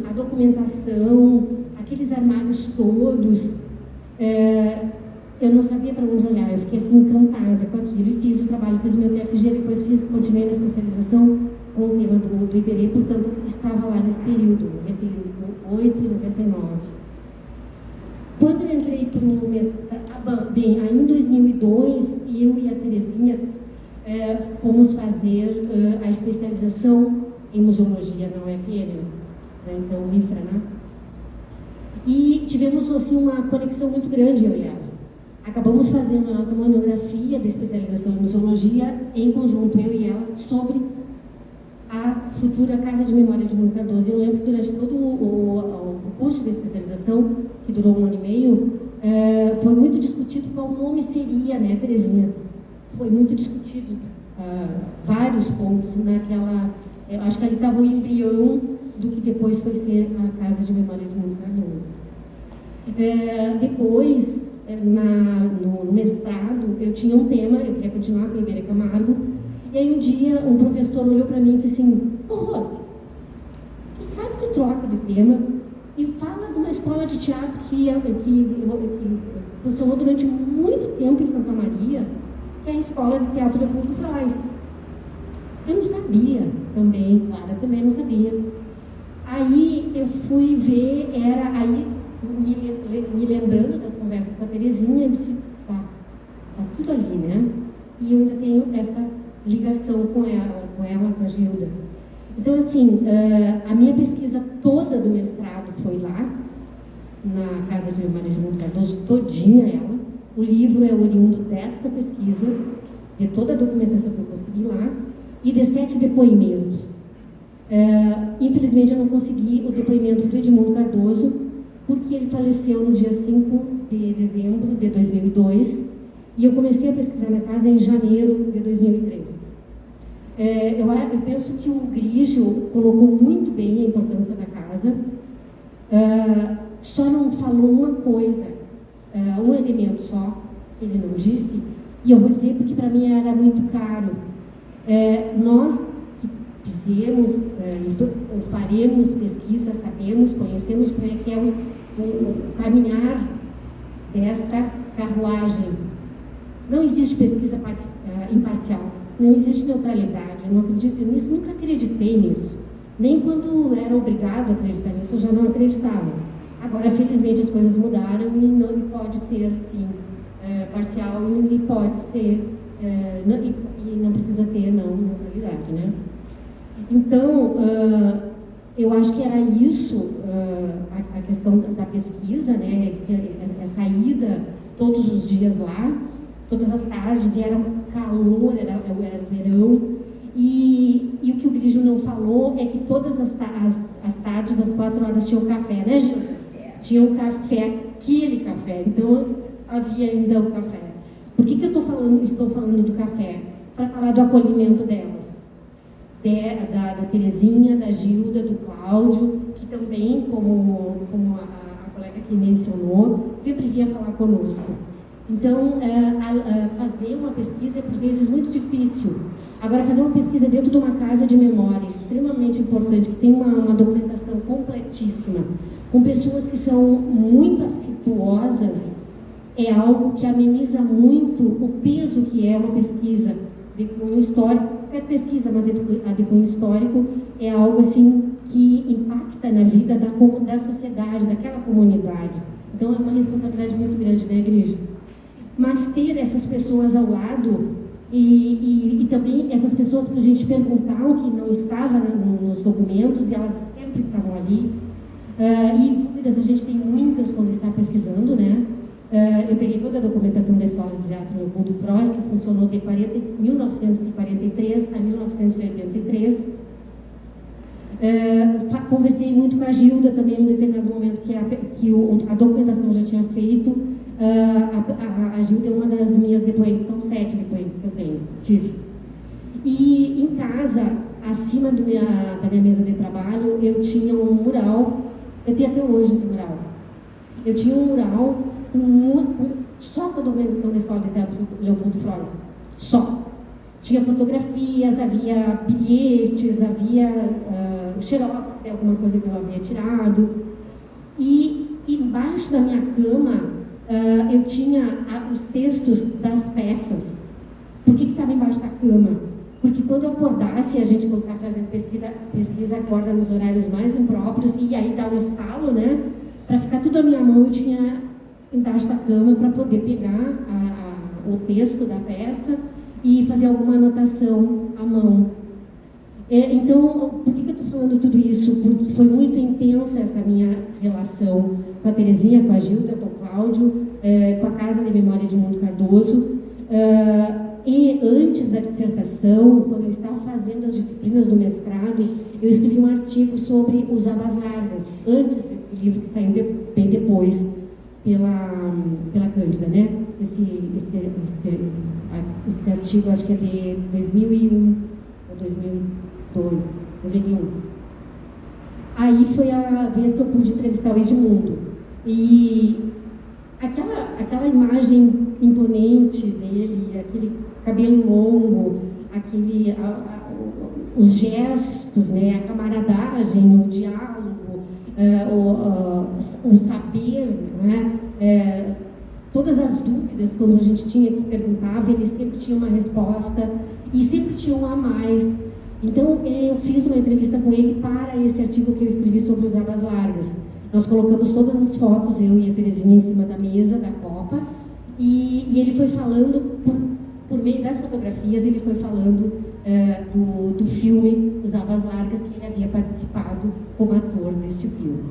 a documentação, aqueles armários todos, eu não sabia para onde olhar, eu fiquei assim encantada com aquilo e fiz o trabalho, fiz o meu TFG, depois continuei na especialização com o tema do Iberê, portanto estava lá nesse período, 98 e 99. Quando eu entrei para o mestrado, bem, aí em 2002, eu e a Terezinha fomos fazer a especialização em museologia na UFN, né? Então, UNIFRA, né? E tivemos assim, uma conexão muito grande, eu e ela. Acabamos fazendo a nossa monografia da especialização em museologia em conjunto, eu e ela, sobre a futura Casa de Memória de Edmundo Cardoso. Eu lembro que durante todo o curso de especialização, que durou 1 ano e meio, foi muito discutido qual nome seria, né, Terezinha? Foi muito discutido vários pontos naquela... Eu acho que ali estava o embrião do que depois foi ser a Casa de Memória de Edmundo Cardoso. Depois, no mestrado, eu tinha um tema, eu queria continuar com o Iberê Camargo, e aí um dia um professor olhou para mim e disse assim: ô Rose, quem sabe tu troca de tema e fala de uma escola de teatro que funcionou durante muito tempo em Santa Maria, que é a Escola de Teatro Leopoldo Frois. Eu não sabia também, Clara também não sabia. Aí eu fui ver, me lembrando das conversas com a Terezinha, eu disse, tá tudo ali, né? E eu ainda tenho essa ligação com ela, com a Gilda. Então, assim, a minha pesquisa toda do mestrado foi lá, na Casa de Memória de Edmundo Cardoso, todinha ela. O livro é oriundo desta pesquisa, de toda a documentação que eu consegui lá, e de 7 depoimentos. Infelizmente, eu não consegui o depoimento do Edmundo Cardoso, porque ele faleceu no dia 5 de dezembro de 2002, e eu comecei a pesquisar na casa em janeiro de 2003. Eu penso que o Grigio colocou muito bem a importância da casa, só não falou uma coisa, um elemento só, que ele não disse, e eu vou dizer porque para mim era muito caro. Nós que fizemos ou faremos pesquisa, sabemos, conhecemos como é que é o caminhar desta carruagem. Não existe pesquisa imparcial, não existe neutralidade, eu não acredito nisso, nunca acreditei nisso. Nem quando era obrigado a acreditar nisso, eu já não acreditava. Agora, felizmente, as coisas mudaram e pode ser, sim, parcial e pode ser, e não precisa ter, não, neutralidade, né? Então, eu acho que era isso, a questão da pesquisa, né? Essa ida todos os dias lá, todas as tardes, e era um calor, era verão, e o que o Grigio não falou é que todas as tardes, às 4 horas, tinha o café, né, Gil? Tinha o café, aquele café, então havia ainda o café. Por que eu estou falando do café? Para falar do acolhimento delas, da Terezinha, da Gilda, do Cláudio, que também, como a colega que mencionou, sempre vinha falar conosco. Então, fazer uma pesquisa é, por vezes, muito difícil. Agora, fazer uma pesquisa dentro de uma casa de memória, extremamente importante, que tem uma documentação completíssima, com pessoas que são muito afetuosas, é algo que ameniza muito o peso que é uma pesquisa de cunho histórico. Qualquer pesquisa, mas a de cunho histórico é algo assim que impacta na vida da sociedade, daquela comunidade. Então, é uma responsabilidade muito grande, né, Grigio? Mas ter essas pessoas ao lado e também essas pessoas para a gente perguntar o que não estava nos documentos, e elas sempre estavam ali. E dúvidas a gente tem muitas quando está pesquisando, né? Eu peguei toda a documentação da Escola de Teatro Leopoldo Frois, que funcionou de 1943 a 1983. Conversei muito com a Gilda também, em um determinado momento que a documentação já tinha feito. A Gilda é uma das minhas depoentes, são 7 depoentes que eu tive. E em casa, acima da minha mesa de trabalho, eu tinha um mural, eu tenho até hoje esse mural. Eu tinha um mural só com a documentação da Escola de Teatro Leopoldo Frois, só. Tinha fotografias, havia bilhetes, havia xerox, alguma coisa que eu havia tirado. E embaixo da minha cama, eu tinha os textos das peças. Por que estava embaixo da cama? Porque quando eu acordasse, a gente quando está fazendo pesquisa acorda nos horários mais impróprios, e aí dá um estalo, né? Para ficar tudo à minha mão, eu tinha embaixo da cama para poder pegar o texto da peça e fazer alguma anotação à mão. Então, por que eu estou falando tudo isso? Porque foi muito intensa essa minha relação com a Terezinha, com a Gilda, com o Cláudio, com a Casa de Memória de Edmundo Cardoso. E antes da dissertação, quando eu estava fazendo as disciplinas do mestrado, eu escrevi um artigo sobre os abas largas, antes do livro que saiu bem depois pela Cândida, né? Esse artigo, acho que é de 2001 ou 2001. Aí foi a vez que eu pude entrevistar o Edmundo. E aquela imagem imponente dele, aquele cabelo longo, os gestos, né, a camaradagem, o diálogo, o saber, né, todas as dúvidas, quando a gente tinha que perguntava, ele sempre tinha uma resposta e sempre tinha um a mais. Então, eu fiz uma entrevista com ele para esse artigo que eu escrevi sobre os abas largas. Nós colocamos todas as fotos, eu e a Terezinha, em cima da mesa da Copa, e ele foi falando, por meio das fotografias, ele foi falando do filme Os Abas Largas, que ele havia participado como ator deste filme.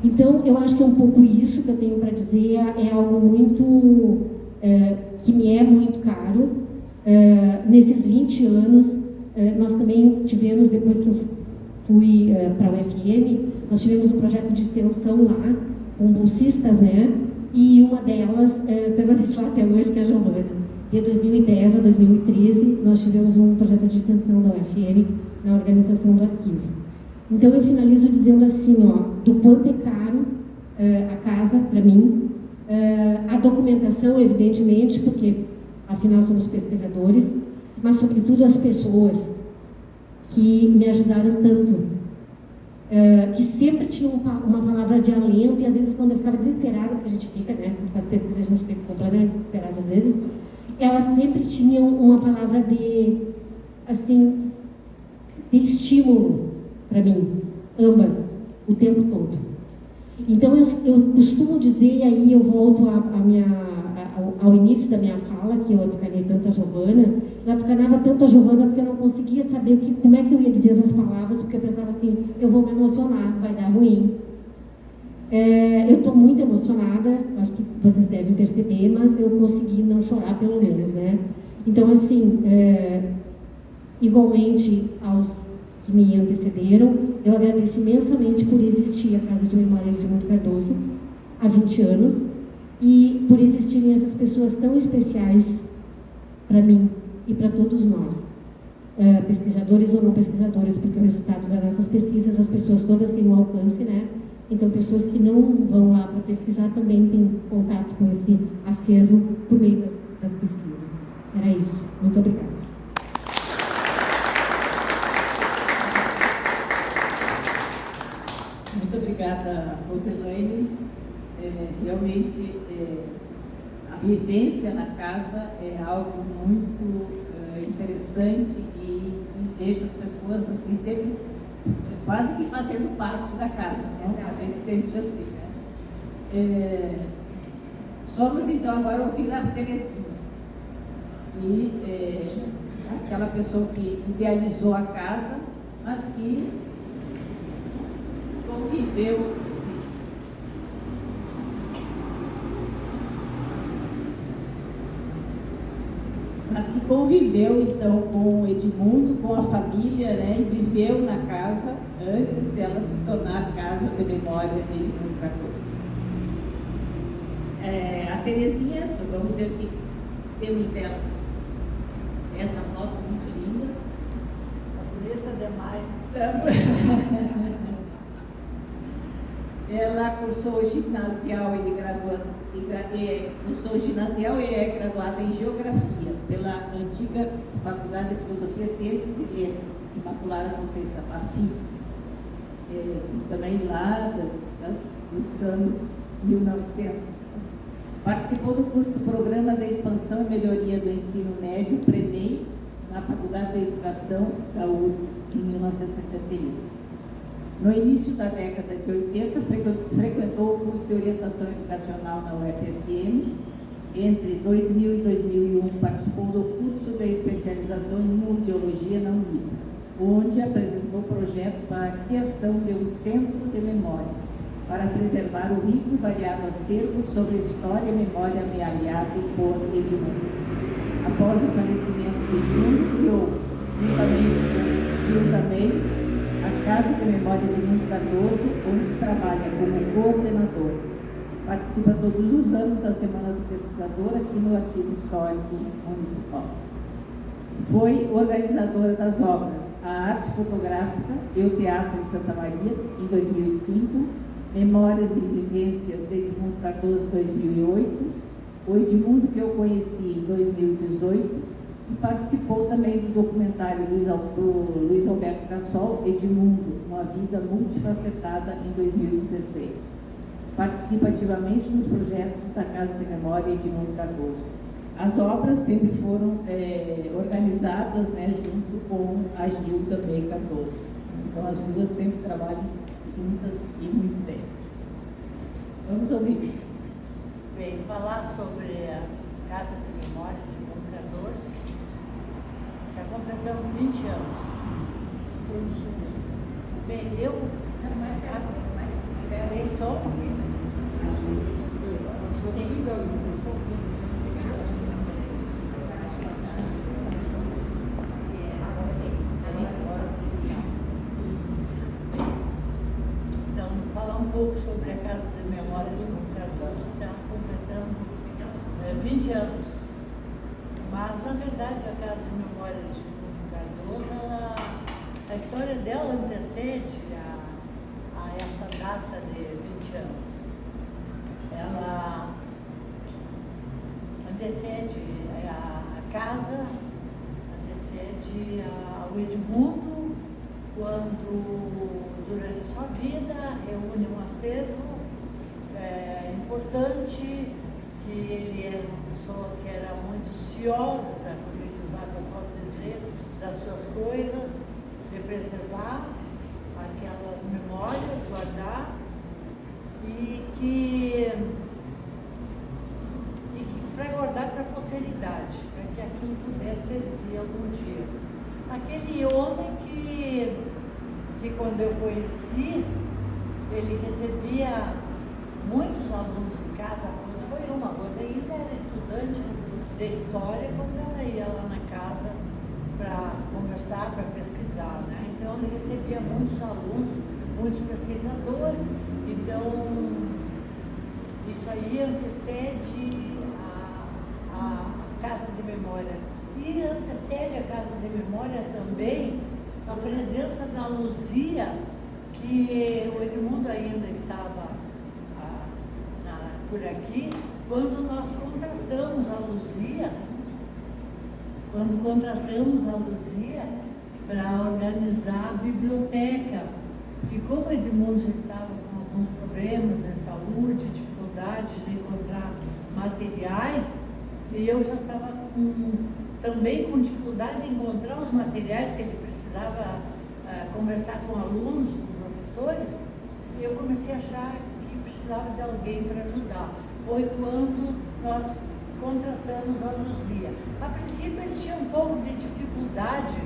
Então, eu acho que é um pouco isso que eu tenho para dizer, é algo muito, que me é muito caro. Nesses 20 anos, nós também tivemos, depois que eu fui para a UFM, nós tivemos um projeto de extensão lá, com bolsistas, né? E uma delas permanece lá até hoje, que é a Giovana. De 2010 a 2013, nós tivemos um projeto de extensão da UFM na organização do arquivo. Então, eu finalizo dizendo assim, do quanto é caro a casa para mim, a documentação, evidentemente, porque, afinal, somos pesquisadores, mas, sobretudo, as pessoas que me ajudaram tanto, que sempre tinham uma palavra de alento, e às vezes, quando eu ficava desesperada, porque a gente fica, né, quando faz pesquisa, a gente fica completamente desesperada às vezes, elas sempre tinham uma palavra de estímulo para mim, ambas, o tempo todo. Então, eu costumo dizer, e aí eu volto ao início da minha fala, que eu atucanei tanto a Giovana, eu atucanava tanto a Giovana porque eu não conseguia saber como é que eu ia dizer essas palavras, porque eu pensava assim, eu vou me emocionar, vai dar ruim. Eu estou muito emocionada, acho que vocês devem perceber, mas eu consegui não chorar, pelo menos, né? Então, assim, igualmente aos que me antecederam, eu agradeço imensamente por existir a Casa de Memória de Edmundo Cardoso há 20 anos e por existirem essas pessoas tão especiais para mim e para todos nós, pesquisadores ou não pesquisadores, porque o resultado das nossas pesquisas, as pessoas todas têm um alcance, né? Então, pessoas que não vão lá para pesquisar também têm contato com esse acervo por meio das pesquisas. Era isso. Muito obrigada. Muito obrigada, Roselaine. Realmente, a vivência na casa é algo muito interessante e deixa as pessoas assim sempre quase que fazendo parte da casa, né? A gente sente assim, né? Vamos então agora ouvir a Terezinha, aquela pessoa que idealizou a casa, mas que conviveu então com o Edmundo, com a família, né, e viveu na casa antes dela se tornar Casa de Memória de Edmundo Cardoso. A Terezinha, vamos ver o que temos dela. Essa foto muito linda. Bonita demais. Ela cursou ginasial e é graduada em Geografia pela antiga Faculdade de Filosofia, Ciências e Letras, Imaculada Conceição, a FIC. E também lá dos anos 1900. Participou do curso do Programa de Expansão e Melhoria do Ensino Médio, PREMEI, na Faculdade de Educação da URGS, em 1971. No início da década de 80, frequentou o curso de Orientação Educacional na UFSM. Entre 2000 e 2001, participou do curso de especialização em Museologia na Unip, onde apresentou o projeto para a criação de um centro de memória, para preservar o rico e variado acervo sobre história e memória amealhado por Edmundo. Após o falecimento de Edmundo, criou, juntamente com Gilda May, a Casa de Memória de Edmundo Cardoso, onde trabalha como coordenador. Participa todos os anos da Semana do Pesquisador aqui no Arquivo Histórico Municipal. Foi organizadora das obras A Arte Fotográfica e o Teatro em Santa Maria, em 2005, Memórias e Vivências de Edmundo Cardoso, 2008, O Edmundo que eu conheci, em 2018, e participou também do documentário do Luiz Alberto Cassol, Edmundo, Uma Vida Multifacetada, em 2016. Participa ativamente nos projetos da Casa de Memória Edmundo Cardoso. As obras sempre foram organizadas, né, junto com a Gilda May Cardoso. Então, as duas sempre trabalham juntas e muito bem. Vamos ouvir. Bem, falar sobre a Casa de Memória de Edmundo Cardoso. Está completando 20 anos. Bem, eu... Peraí, só um pouquinho. Então, falar um pouco sobre a Casa de Memória de Edmundo Cardoso, que está completando 20 anos. Mas, na verdade, a Casa de Memória de Edmundo Cardoso, a história dela antecede a essa data de 20 anos. Ela antecede a casa, antecede ao Edmundo, quando, durante a sua vida, reúne um acervo importante, que ele era uma pessoa que era muito ciosa, como ele usava a forma de dizer, das suas coisas, de preservar aquelas memórias, guardar, e que para guardar para a posteridade, para que aquilo pudesse servir algum dia. Aquele homem que quando eu conheci, ele recebia muitos alunos em casa. A Rose foi uma, a Rose ainda era estudante de história quando ela ia lá na casa para conversar, para pesquisar, né? Então ele recebia muitos alunos, muitos pesquisadores. Então isso aí antecede a Casa de Memória. E antecede a Casa de Memória também a presença da Luzia, que o Edmundo ainda estava por aqui, quando nós contratamos a Luzia, para organizar a biblioteca. Porque como o Edmundo já estava com alguns problemas de saúde, dificuldades de encontrar materiais, e eu já estava também com dificuldade de encontrar os materiais que ele precisava conversar com alunos, com professores, eu comecei a achar que precisava de alguém para ajudar. Foi quando nós contratamos a Luzia. A princípio ele tinha um pouco de dificuldade,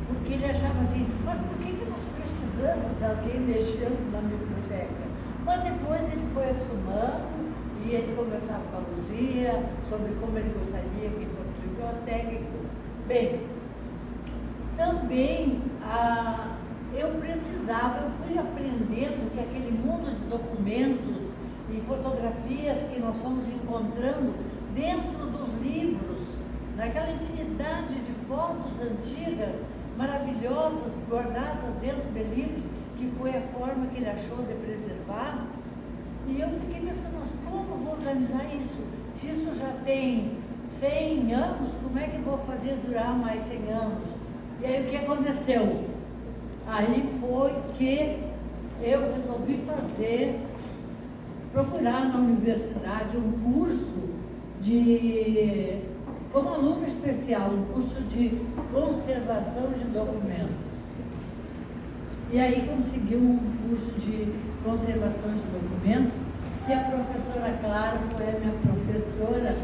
porque ele achava assim, mas por que nós precisamos de alguém mexendo na biblioteca? Mas depois ele foi acostumando e ele conversava com a Luzia sobre como ele gostaria que fosse bibliotécnico. Bem, também eu fui aprendendo que aquele mundo de documentos e fotografias que nós fomos encontrando dentro dos livros, naquela infinidade de fotos antigas, maravilhosas, guardadas dentro de livros, que foi a forma que ele achou de preservar. E eu fiquei pensando, mas como vou organizar isso? Se isso já tem 100 anos, como é que eu vou fazer durar mais 100 anos? E aí o que aconteceu? Aí foi que eu resolvi procurar na universidade um curso como aluno especial, um curso de conservação de documentos. E aí consegui um curso de conservação de documentos, e a professora Clara foi a minha professora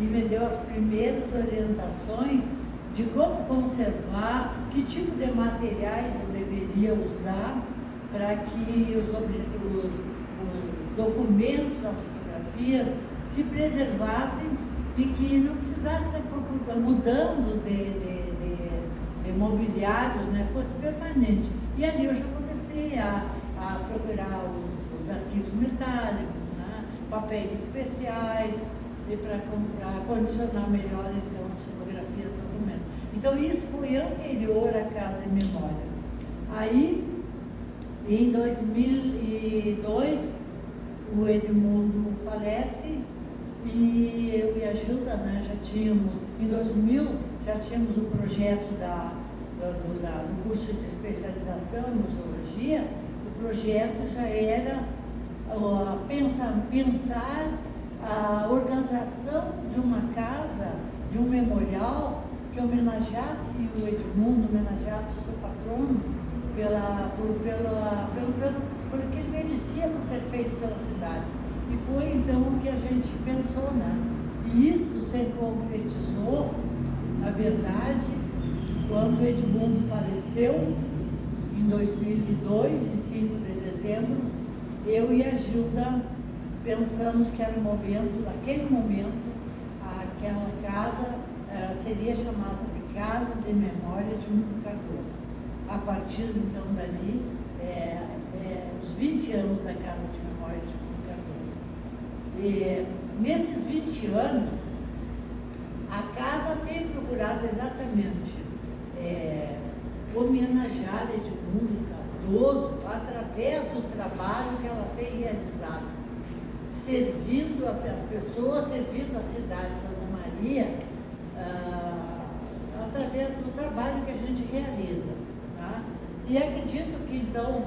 e me deu as primeiras orientações de como conservar, que tipo de materiais eu deveria usar para que os documentos, as fotografias se preservassem e que não precisasse estar mudando de mobiliários, né, fosse permanente. E ali eu já comecei a procurar os arquivos metálicos, né, papéis especiais, e para condicionar melhor então as fotografias do documento. Então isso foi anterior à Casa de Memória. Aí, em 2002, o Edmundo falece e eu e a Gilda, né, já tínhamos, em 2000, já tínhamos o projeto do curso de especialização em museologia. O projeto já era pensar a organização de uma casa, de um memorial que homenageasse o Edmundo, homenageasse o seu patrono pelo que ele merecia por ter feito pela cidade. E foi então o que a gente pensou, né? E isso se concretizou, na verdade, quando o Edmundo faleceu, em 2002, em 5 de dezembro, eu e a Gilda pensamos que era o momento, naquele momento, aquela casa seria chamada de Casa de Memória de Edmundo Cardoso. A partir então dali, os 20 anos da Casa de Memória de Edmundo Cardoso. E nesses 20 anos, a casa tem procurado exatamente homenagear Edmundo Cardoso através do trabalho que ela tem realizado, servindo as pessoas, servindo a cidade de Santa Maria, através do trabalho que a gente realiza. Tá? E acredito que, então,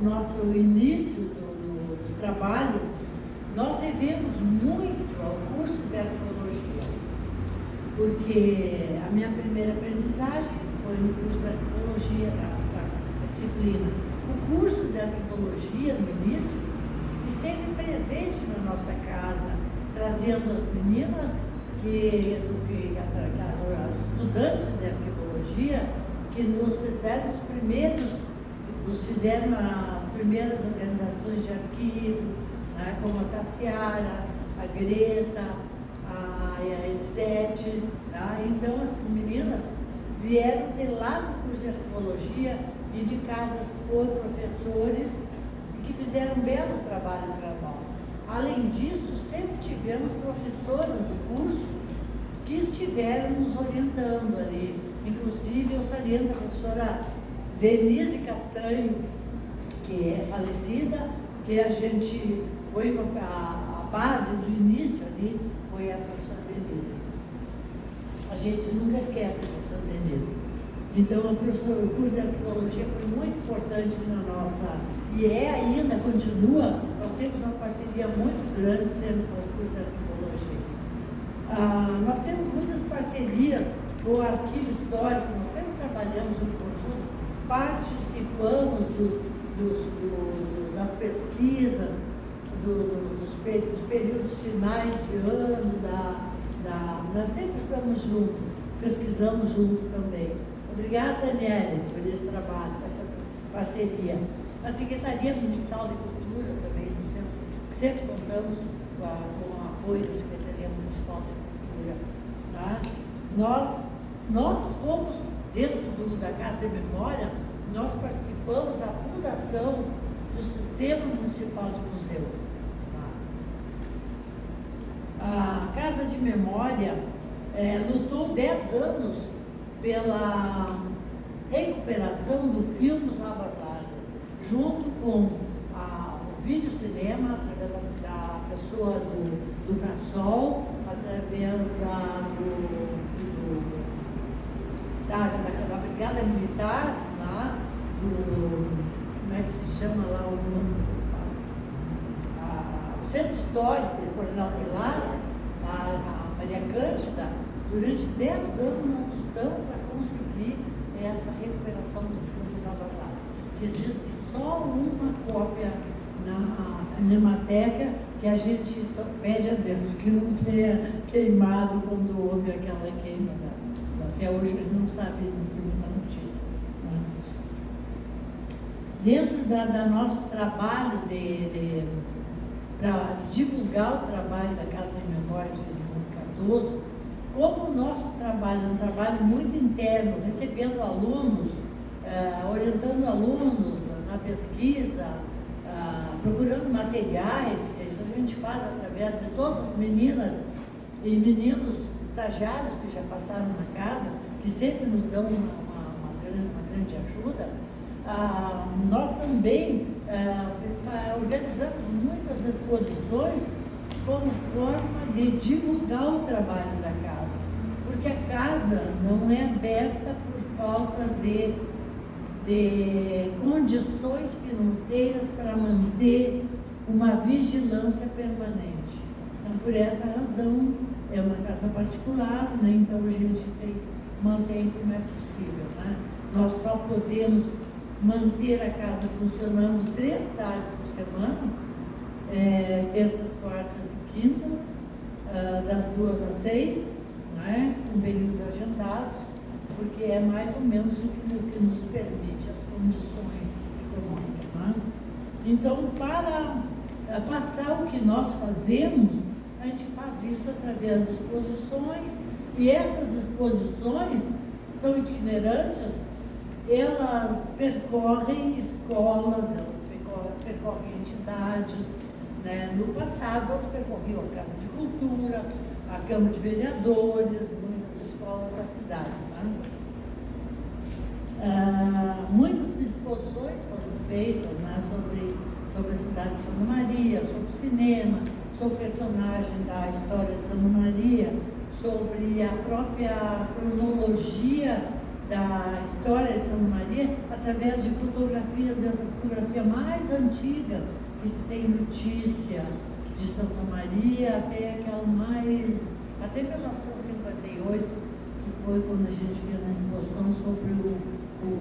nosso início do trabalho, nós devemos muito ao curso de arqueologia, porque a minha primeira aprendizagem foi no curso de arqueologia, na disciplina. O curso de arqueologia, no início, esteve presente na nossa casa, trazendo as meninas, as estudantes de arqueologia, que nos fizeram as primeiras organizações de arquivo, né, como a Tassiara, a Greta, a Elisete. Tá? Então, as meninas vieram de lá do curso de arqueologia, indicadas por professores que fizeram um belo trabalho para nós. Além disso, sempre tivemos professoras do curso que estiveram nos orientando ali. Inclusive, eu saliento a professora Denise Castanho, que é falecida, que a gente foi a base do início ali, foi a professora Denise. A gente nunca esquece a professora Denise. Então, o curso de arqueologia foi muito importante na nossa, e ainda, continua, nós temos uma parceria muito grande sempre com o curso de arqueologia. Nós temos muitas parcerias com o arquivo histórico, nós sempre trabalhamos em conjunto, participamos das pesquisas, dos períodos finais de ano, nós sempre estamos juntos, pesquisamos juntos também. Obrigada, Daniele, por esse trabalho, por essa parceria. A Secretaria Municipal de Cultura também, sempre contamos com o apoio da Secretaria Municipal de Cultura. Tá? Nós fomos, dentro da Casa de Memória, nós participamos da fundação do Sistema Municipal de Museus. Tá? A Casa de Memória lutou 10 anos pela recuperação do filme Os Rabas Largas, junto com o vídeo-cinema, através da pessoa do Cassol, através da Brigada Militar, lá, como é que se chama lá o Centro Histórico, o Coronel Pilar, a Maria Cândida. Durante 10 anos nós lutamos para conseguir essa recuperação do filme Os Rabas Largas. Existe só uma cópia na Cinemateca, que a gente pede a Deus que não tenha queimado quando houve aquela queima. Até hoje a gente não sabe nenhuma notícia. Né? Dentro do nosso trabalho divulgar o trabalho da Casa de Memória de Edmundo Cardoso, como o nosso trabalho é um trabalho muito interno, recebendo alunos, orientando alunos na pesquisa, procurando materiais, isso a gente faz através de todas as meninas e meninos estagiários que já passaram na casa, que sempre nos dão uma grande ajuda. Nós também organizamos muitas exposições como forma de divulgar o trabalho da casa, porque a casa não é aberta por falta de condições financeiras para manter uma vigilância permanente. Então, por essa razão, é uma casa particular, né? Então a gente mantém como é possível. Né? Nós só podemos manter a casa funcionando 3 tardes por semana, terças, quartas e quintas, das 2 às 6, né? Com períodos agendados, porque é mais ou menos o que nos permite as condições econômicas. Né? Então, para passar o que nós fazemos, a gente faz isso através de exposições, e essas exposições são itinerantes, elas percorrem escolas, elas percorrem entidades. Né? No passado, elas percorriam a Casa de Cultura, a Câmara de Vereadores, muitas escolas da cidade. Né? Muitas exposições foram feitas, né, sobre a cidade de Santa Maria, sobre o cinema, sobre o personagem da história de Santa Maria, sobre a própria cronologia da história de Santa Maria, através de fotografias, dessa fotografia mais antiga que se tem notícia de Santa Maria, até aquela até 1958, que foi quando a gente fez uma exposição sobre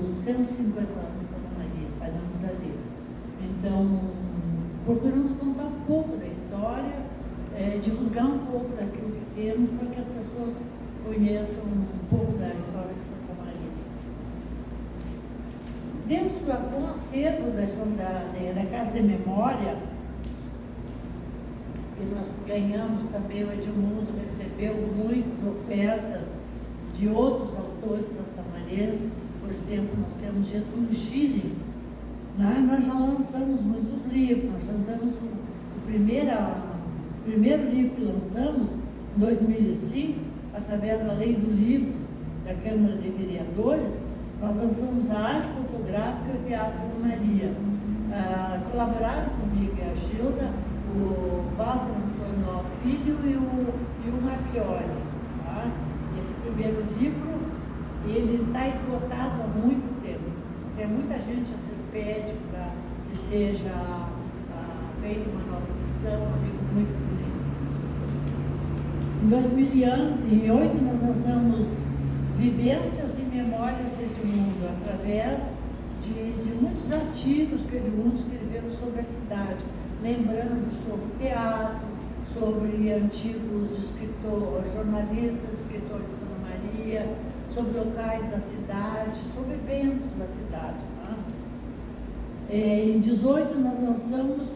os 150 anos de Santa Maria, paramos ali. Então, procuramos contar um pouco da história, divulgar um pouco daquilo que temos, para que as pessoas conheçam um pouco da história de Santa Maria. Dentro do acervo da Casa de Memória, que nós ganhamos também, o Edmundo recebeu muitas ofertas de outros autores santamarienses. Por exemplo, nós temos Getúlio Schilling, né? Nós já lançamos muitos livros, nós lançamos o primeiro livro que lançamos, em 2005, através da Lei do Livro da Câmara de Vereadores, nós lançamos a arte fotográfica e o Teatro Santa Maria. Colaboraram comigo e a Gilda, o Walter Antônio Filho e o Marchiori. Tá? Esse primeiro livro, ele está esgotado há muito tempo, porque muita gente às vezes pede para que seja feita uma nova edição, um livro muito bonito. Em 2008 nós lançamos Vivências e Memórias de Edmundo, através de muitos artigos que Edmundo escreveu sobre a cidade, lembrando sobre teatro, sobre antigos escritores, jornalistas, escritores de Santa Maria, sobre locais da cidade, sobre eventos da cidade. Né? Em 2018 nós lançamos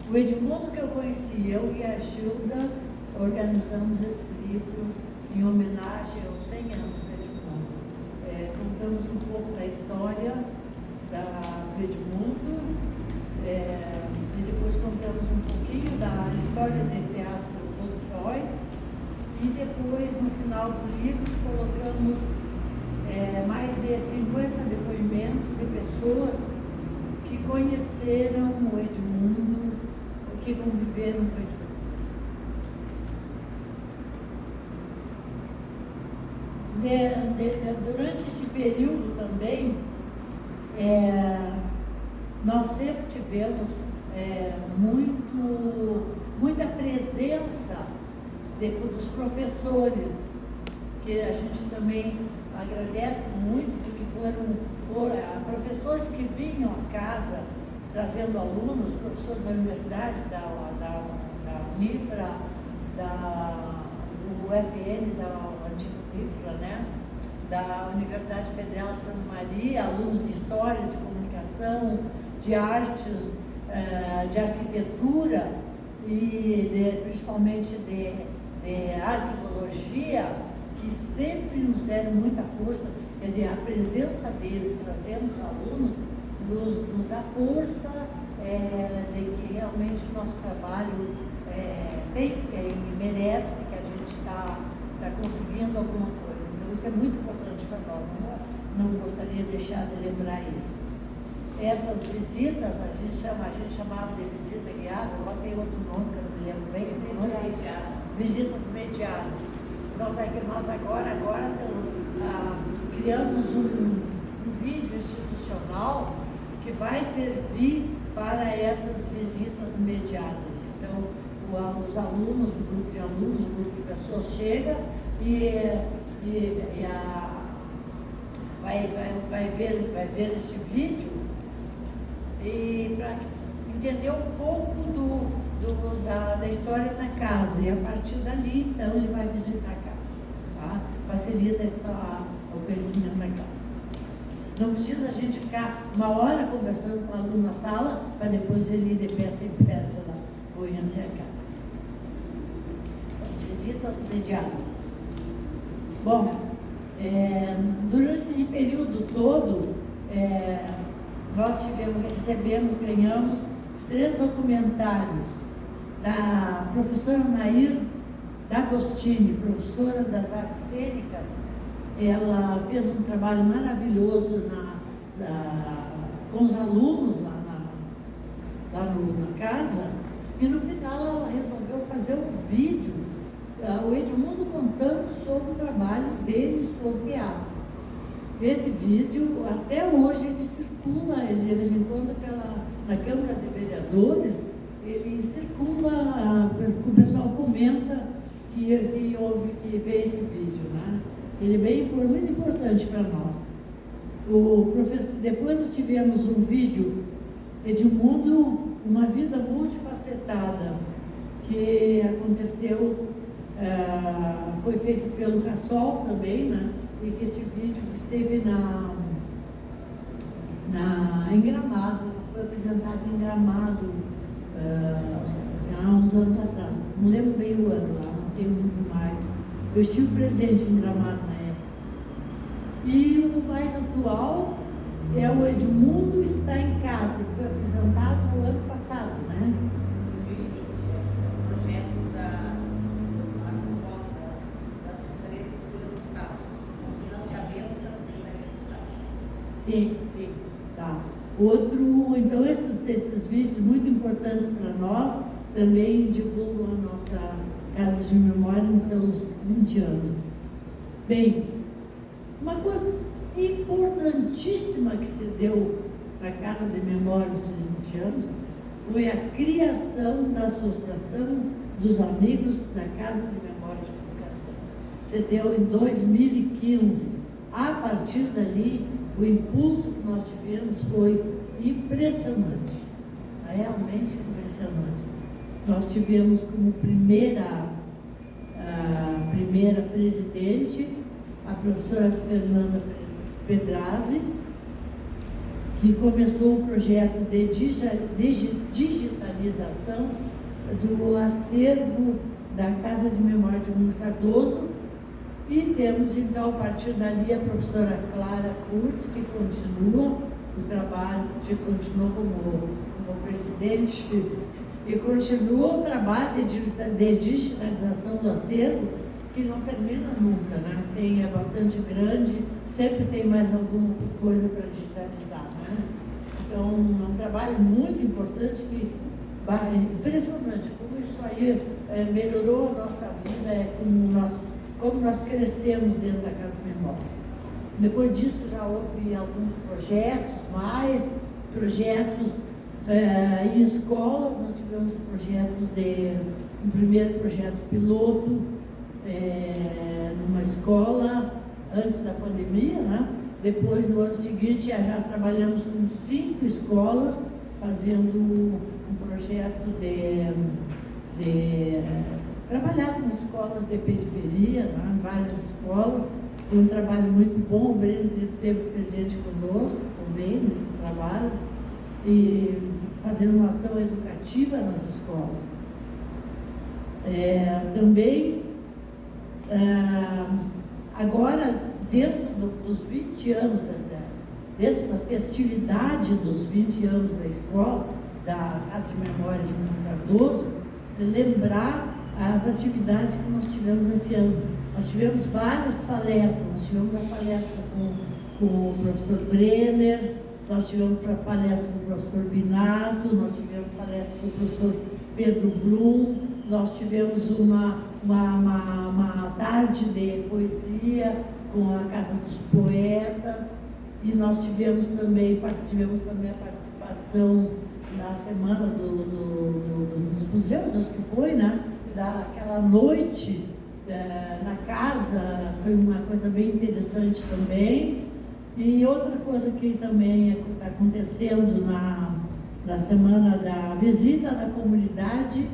o Edmundo que eu conheci, eu e a Gilda organizamos esse livro em homenagem aos 100 anos do Edmundo. Contamos um pouco da história do Edmundo, e depois contamos um pouquinho da história do teatro Godefroy, e depois, no final do livro, colocamos mais de 50 depoimentos de pessoas que conheceram o Edmundo, que conviveram com o Edmundo. Durante esse período também, nós sempre tivemos muita presença dos professores, que a gente também agradece muito, porque foram professores que vinham à casa trazendo alunos, professores da universidade, da Unifra, do UFN, da antiga Unifra, né? Da Universidade Federal de Santa Maria, alunos de História, de Comunicação, de Artes, de Arquitetura, principalmente de arqueologia, que sempre nos deram muita força. Quer dizer, a presença deles, trazendo os alunos, nos dá força de que realmente o nosso trabalho merece, que a gente está conseguindo alguma coisa. Então, isso é muito importante para nós. Não gostaria de deixar de lembrar isso. Essas visitas, a gente chamava de visita guiada, agora tem outro nome que eu não me lembro bem. Visitas mediadas. Nós agora criamos um vídeo institucional que vai servir para essas visitas mediadas. Então, os alunos, o grupo de alunos, o grupo de pessoas chega vai ver esse vídeo e para entender um pouco da história da casa. E a partir dali, então, ele vai visitar a casa. Tá? Facilita o conhecimento da casa. Não precisa a gente ficar uma hora conversando com o aluno na sala, para depois ele ir de peça em peça lá, conhecer a casa. Visitas mediadas. Bom, durante esse período todo, nós ganhamos 3 documentários da professora Nair D'Agostini, professora das artes cênicas. Ela fez um trabalho maravilhoso com os alunos lá na casa, e no final ela resolveu fazer um vídeo, o Edmundo contando sobre o trabalho dele sobre teatro. Esse vídeo, até hoje, ele circula, de vez em quando, na Câmara de Vereadores, ele circula, o pessoal comenta que vê esse vídeo, né? Ele é muito importante para nós. Depois nós tivemos um vídeo, Edmundo, uma vida multifacetada, que aconteceu, foi feito pelo Cassol também, né? E que esse vídeo esteve em Gramado, foi apresentado em Gramado já há uns anos atrás. Não lembro bem o ano lá, não tenho muito mais. Eu estive presente em Gramado na época. E o mais atual é o Edmundo Está em Casa, que foi apresentado no ano passado, né? 2020, o projeto da Secretaria de Cultura do Estado, o financiamento da Secretaria do Estado. Sim, tá. Então esses vídeos muito importantes para nós também divulgam a nossa Casa de Memória nos seus 20 anos. Bem, uma coisa importantíssima que se deu para a Casa de Memória nos seus 20 anos foi a criação da Associação dos Amigos da Casa de Memória de Comunicação. Se deu em 2015. A partir dali, o impulso que nós tivemos foi impressionante, realmente impressionante. Nós tivemos como primeira presidente a professora Fernanda Pedrazzi, que começou o projeto de digitalização do acervo da Casa de Memória de Edmundo Cardoso. E temos, então, a partir dali, a professora Clara Kurtz, que continua o trabalho, que continuou como presidente, e continua o trabalho de digitalização do acervo, que não termina nunca, né? É bastante grande, sempre tem mais alguma coisa para digitalizar, né? Então, é um trabalho muito importante, impressionante, como isso aí melhorou a nossa vida, como nós crescemos dentro da Casa de Memória. Depois disso já houve alguns projetos em escolas. Nós tivemos um primeiro projeto piloto numa escola antes da pandemia, né? Depois, no ano seguinte, já trabalhamos com 5 escolas, fazendo um projeto de trabalhar com escolas de periferia, né? Várias escolas. Foi um trabalho muito bom. O Breno esteve presente conosco também nesse trabalho, e fazendo uma ação educativa nas escolas. Também, agora, dentro dos 20 anos, dentro da festividade dos 20 anos da escola, da Casa de Memória de Monte Cardoso, lembrar as atividades que nós tivemos este ano. Nós tivemos várias palestras, nós tivemos a palestra com o professor Brenner, nós tivemos a palestra com o professor Binato, nós tivemos palestra com o professor Pedro Blum, nós tivemos uma tarde de poesia com a Casa dos Poetas, e nós tivemos também a participação na semana dos museus, acho que foi, né? Daquela noite na casa, foi uma coisa bem interessante também. E outra coisa que também está acontecendo na semana da visita da comunidade,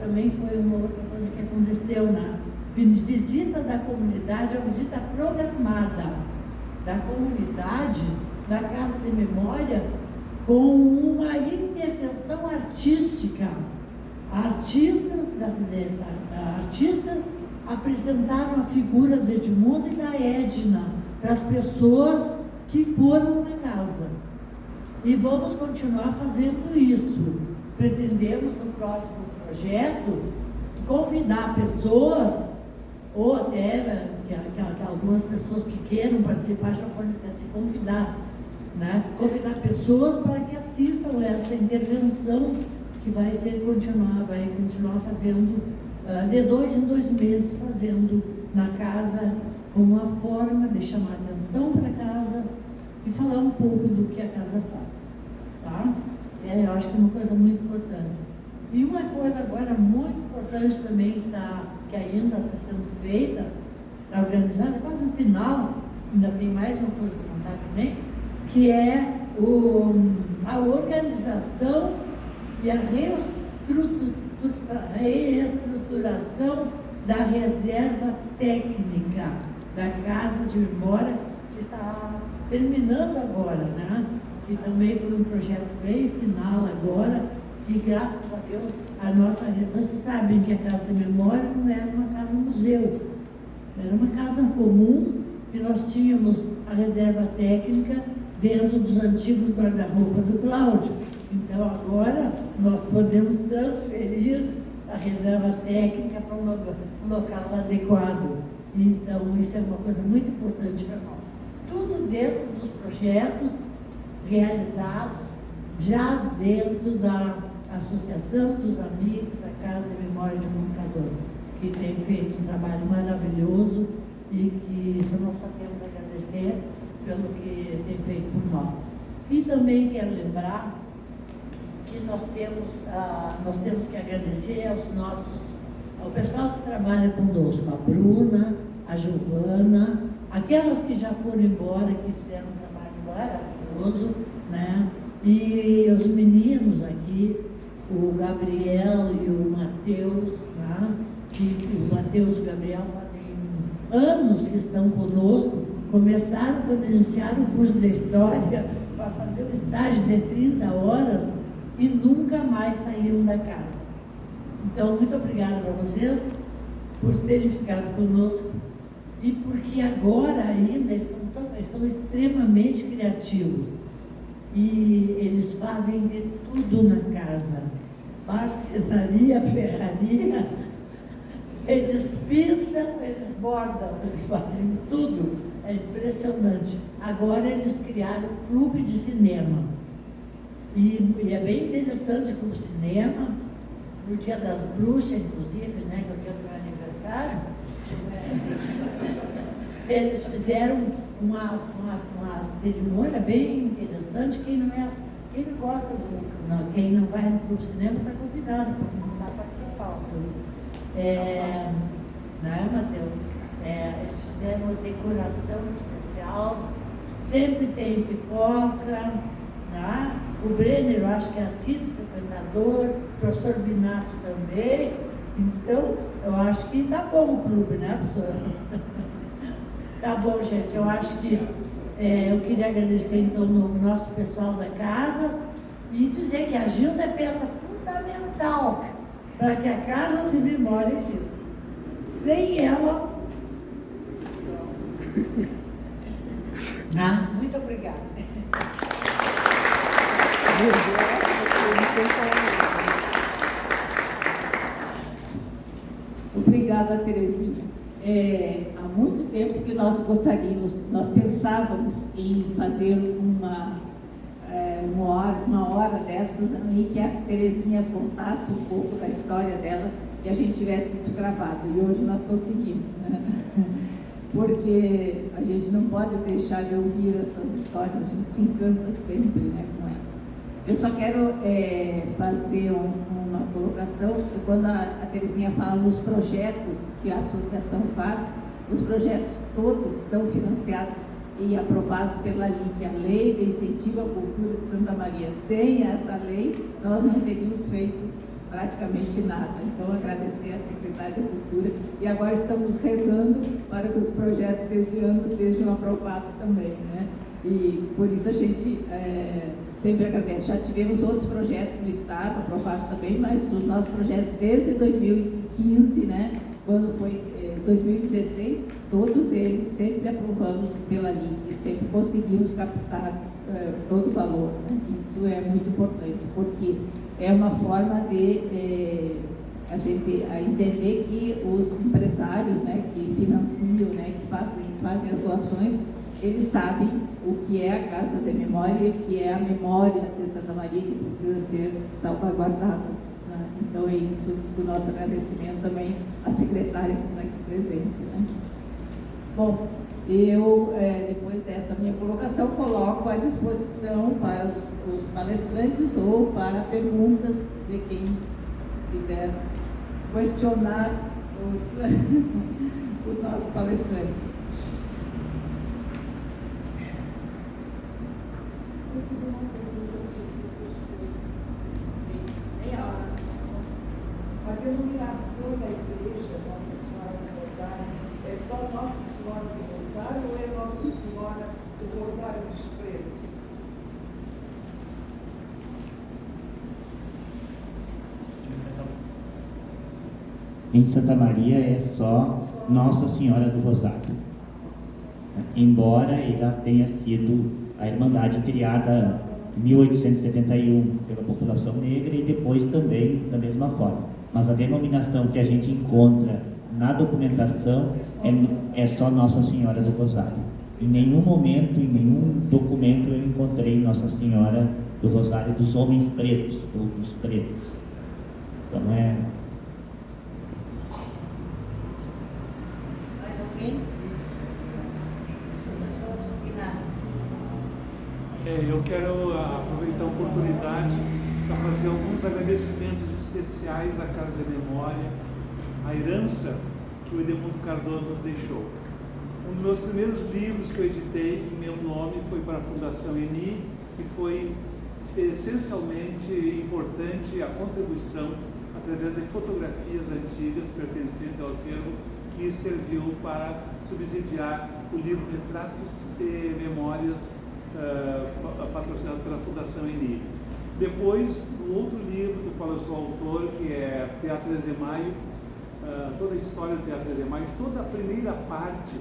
também foi uma outra coisa que aconteceu na visita da comunidade, a visita programada da comunidade na Casa de Memória, com uma intervenção artística. Artistas apresentaram a figura do Edmundo e da Edna para as pessoas que foram na casa. E vamos continuar fazendo isso. Pretendemos, no próximo projeto, convidar pessoas, ou até que algumas pessoas que queiram participar já podem se convidar, né? Convidar pessoas para que assistam essa intervenção que vai continuar fazendo de 2 em 2 meses, fazendo na casa como uma forma de chamar atenção para a casa e falar um pouco do que a casa faz, tá? Eu acho que é uma coisa muito importante. E uma coisa agora muito importante também que ainda está sendo feita, está organizada, quase no final, ainda tem mais uma coisa para contar também, que é a organização e a reestruturação da reserva técnica da Casa de Memória, que está terminando agora, né? Que também foi um projeto bem final agora, e graças a Deus, vocês sabem que a Casa de Memória não era uma casa museu, era uma casa comum, e nós tínhamos a reserva técnica dentro dos antigos guarda-roupa do Cláudio. Então agora nós podemos transferir a reserva técnica para um local adequado. Então isso é uma coisa muito importante para nós. Tudo dentro dos projetos realizados já dentro da Associação dos Amigos da Casa de Memória de Monte Cardoso, que tem feito um trabalho maravilhoso e que isso nós só temos a agradecer pelo que tem feito por nós. E também quero lembrar que nós temos que agradecer ao pessoal que trabalha conosco, a Bruna, a Giovana, aquelas que já foram embora, que fizeram um trabalho maravilhoso, né? E os meninos aqui, o Gabriel e o Matheus, né? O Matheus e o Gabriel fazem anos que estão conosco, começaram quando iniciaram o curso de História, para fazer um estágio de 30 horas e nunca mais saíram da casa. Então, muito obrigada para vocês por terem ficado conosco e porque agora ainda eles são extremamente criativos e eles fazem de tudo na casa. Marcenaria, ferraria, eles pintam, eles bordam, eles fazem tudo. É impressionante. Agora eles criaram um clube de cinema. E é bem interessante o clube de cinema, no Dia das Bruxas, inclusive, né, que é o dia do meu aniversário, eles fizeram uma cerimônia bem interessante. Quem não gosta quem não vai no clube de cinema está convidado para começar a participar. Né, Matheus? Eles fizeram uma decoração especial, sempre tem pipoca, né? O Brenner, eu acho que é assíduo frequentador, o professor Binato também. Então, eu acho que tá bom o clube, né, professora? Tá bom, gente. Eu acho que eu queria agradecer, então, o nosso pessoal da casa e dizer que a Gilda é peça fundamental para que a Casa de Memória exista. Sem ela... Muito obrigada. Obrigada, Terezinha. Há muito tempo que nós pensávamos em fazer uma hora dessas em que a Terezinha contasse um pouco da história dela e a gente tivesse isso gravado. E hoje nós conseguimos, né? Porque a gente não pode deixar de ouvir essas histórias, a gente se encanta sempre, né, com ela. Eu só quero fazer uma colocação, que quando a Terezinha fala nos projetos que a associação faz, os projetos todos são financiados e aprovados pela LIC, a Lei de Incentivo à Cultura de Santa Maria. Sem essa lei, nós não teríamos feito praticamente nada. Então, agradecer à Secretaria da Cultura e agora estamos rezando para que os projetos desse ano sejam aprovados também, né? E por isso a gente sempre agradece. Já tivemos outros projetos no Estado aprovados também, mas os nossos projetos desde 2015, né, quando foi 2016, todos eles sempre aprovamos pela LIC, sempre conseguimos captar todo o valor, né? Isso é muito importante, porque é uma forma de a gente entender que os empresários, né, que financiam, né, que fazem as doações, eles sabem o que é a Casa de Memória, o que é a memória de Santa Maria, que precisa ser salvaguardada, né? Então é isso o nosso agradecimento também à secretária que está aqui presente, né? Bom, eu, depois dessa minha colocação, coloco à disposição para os palestrantes ou para perguntas de quem quiser questionar os nossos palestrantes. A denominação da igreja Nossa Senhora do Rosário é só Nossa Senhora do Rosário ou é Nossa Senhora do Rosário dos Pretos? Em Santa Maria é só Nossa Senhora do Rosário. Embora ela tenha sido a Irmandade criada em 1871 pela população negra e depois também da mesma forma. Mas a denominação que a gente encontra na documentação é só Nossa Senhora do Rosário. Em nenhum momento, em nenhum documento eu encontrei Nossa Senhora do Rosário dos Homens Pretos ou dos Pretos. Então Mais alguém? Eu quero aproveitar a oportunidade para fazer alguns agradecimentos especiais à Casa de Memória, à herança que o Edemundo Cardoso nos deixou. Um dos meus primeiros livros que eu editei em meu nome foi para a Fundação ENI, e foi essencialmente importante a contribuição através de fotografias antigas pertencentes ao acervo, que serviu para subsidiar o livro Retratos e Memórias patrocinado pela Fundação ENI. Depois, o outro livro do qual eu sou autor, que é Teatro 10 de Maio, toda a história do Teatro 10 de Maio, toda a primeira parte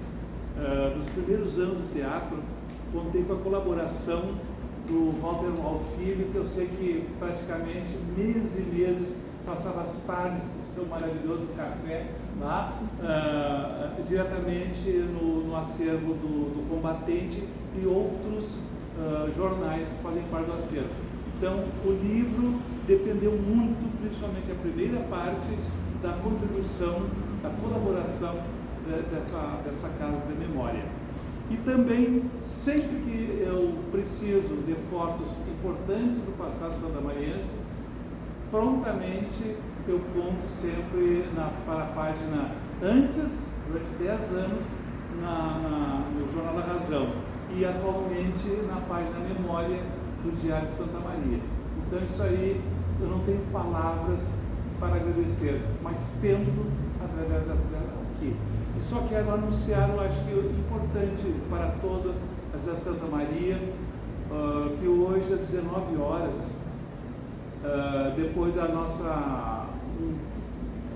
dos primeiros anos do teatro, contei com a colaboração do Walter Wall Filho, que eu sei que praticamente meses e meses passava as tardes com o seu maravilhoso café lá, diretamente no acervo do Combatente e outros jornais que fazem parte do acervo. Então, o livro dependeu muito, principalmente a primeira parte, da contribuição, da colaboração dessa Casa de Memória. E também, sempre que eu preciso de fotos importantes do passado santamariense, prontamente eu conto sempre para a página antes, durante 10 anos, no Jornal da Razão, e atualmente na página Memória do Diário de Santa Maria. Então isso aí, eu não tenho palavras para agradecer, mas tento através aqui. E só quero anunciar, eu acho que é importante para toda a Santa Maria, que hoje às 19 horas, depois da nossa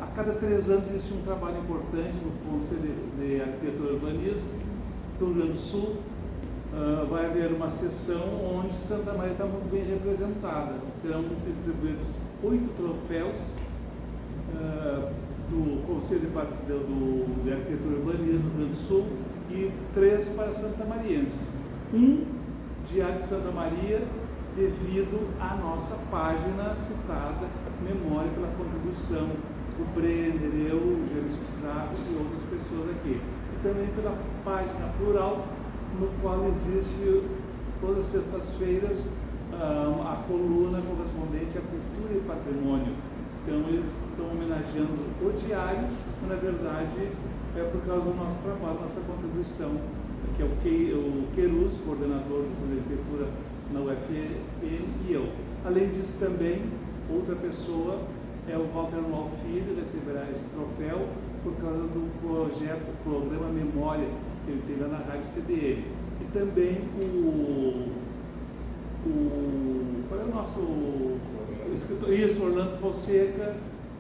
a cada 3 anos existe um trabalho importante no Conselho de Arquitetura e Urbanismo do Rio Grande do Sul. Vai haver uma sessão onde Santa Maria está muito bem representada. Serão distribuídos 8 troféus do Conselho de Arquitetura e Urbanismo do Rio Grande do Sul e 3 para Santa Marienses. Diário de Santa Maria, devido à nossa página citada, Memória pela contribuição do Brenner, eu, James Pizarro e outras pessoas aqui. E também pela página plural, no qual existe todas as sextas-feiras a coluna correspondente à cultura e patrimônio. Então eles estão homenageando o diário, mas na verdade é por causa do nosso trabalho, nossa contribuição, que é o Queiroz, coordenador de arquitetura na UFN, e eu. Além disso também, outra pessoa é o Walter Mal Filho, receberá esse troféu por causa do programa Memória, que ele teve lá na Rádio CDN. E também qual é o nosso escritor? Isso, Orlando Fonseca,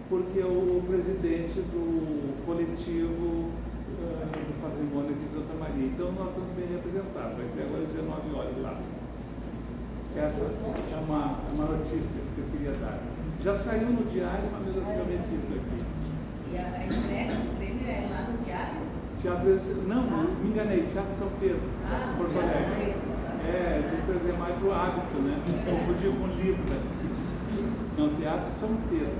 porque é o presidente do coletivo do patrimônio aqui de Santa Maria. Então nós estamos bem representados, vai ser agora 19 horas lá. Essa é uma notícia que eu queria dar. Já saiu no diário, mas mesmo assim eu repito aqui. E a entrega do prêmio é lá no diário? Não, me enganei, Teatro São Pedro, Porto Alegre. Eles trazem mais para o hábito, né? Confundiu com livro, né? Não, Teatro São Pedro.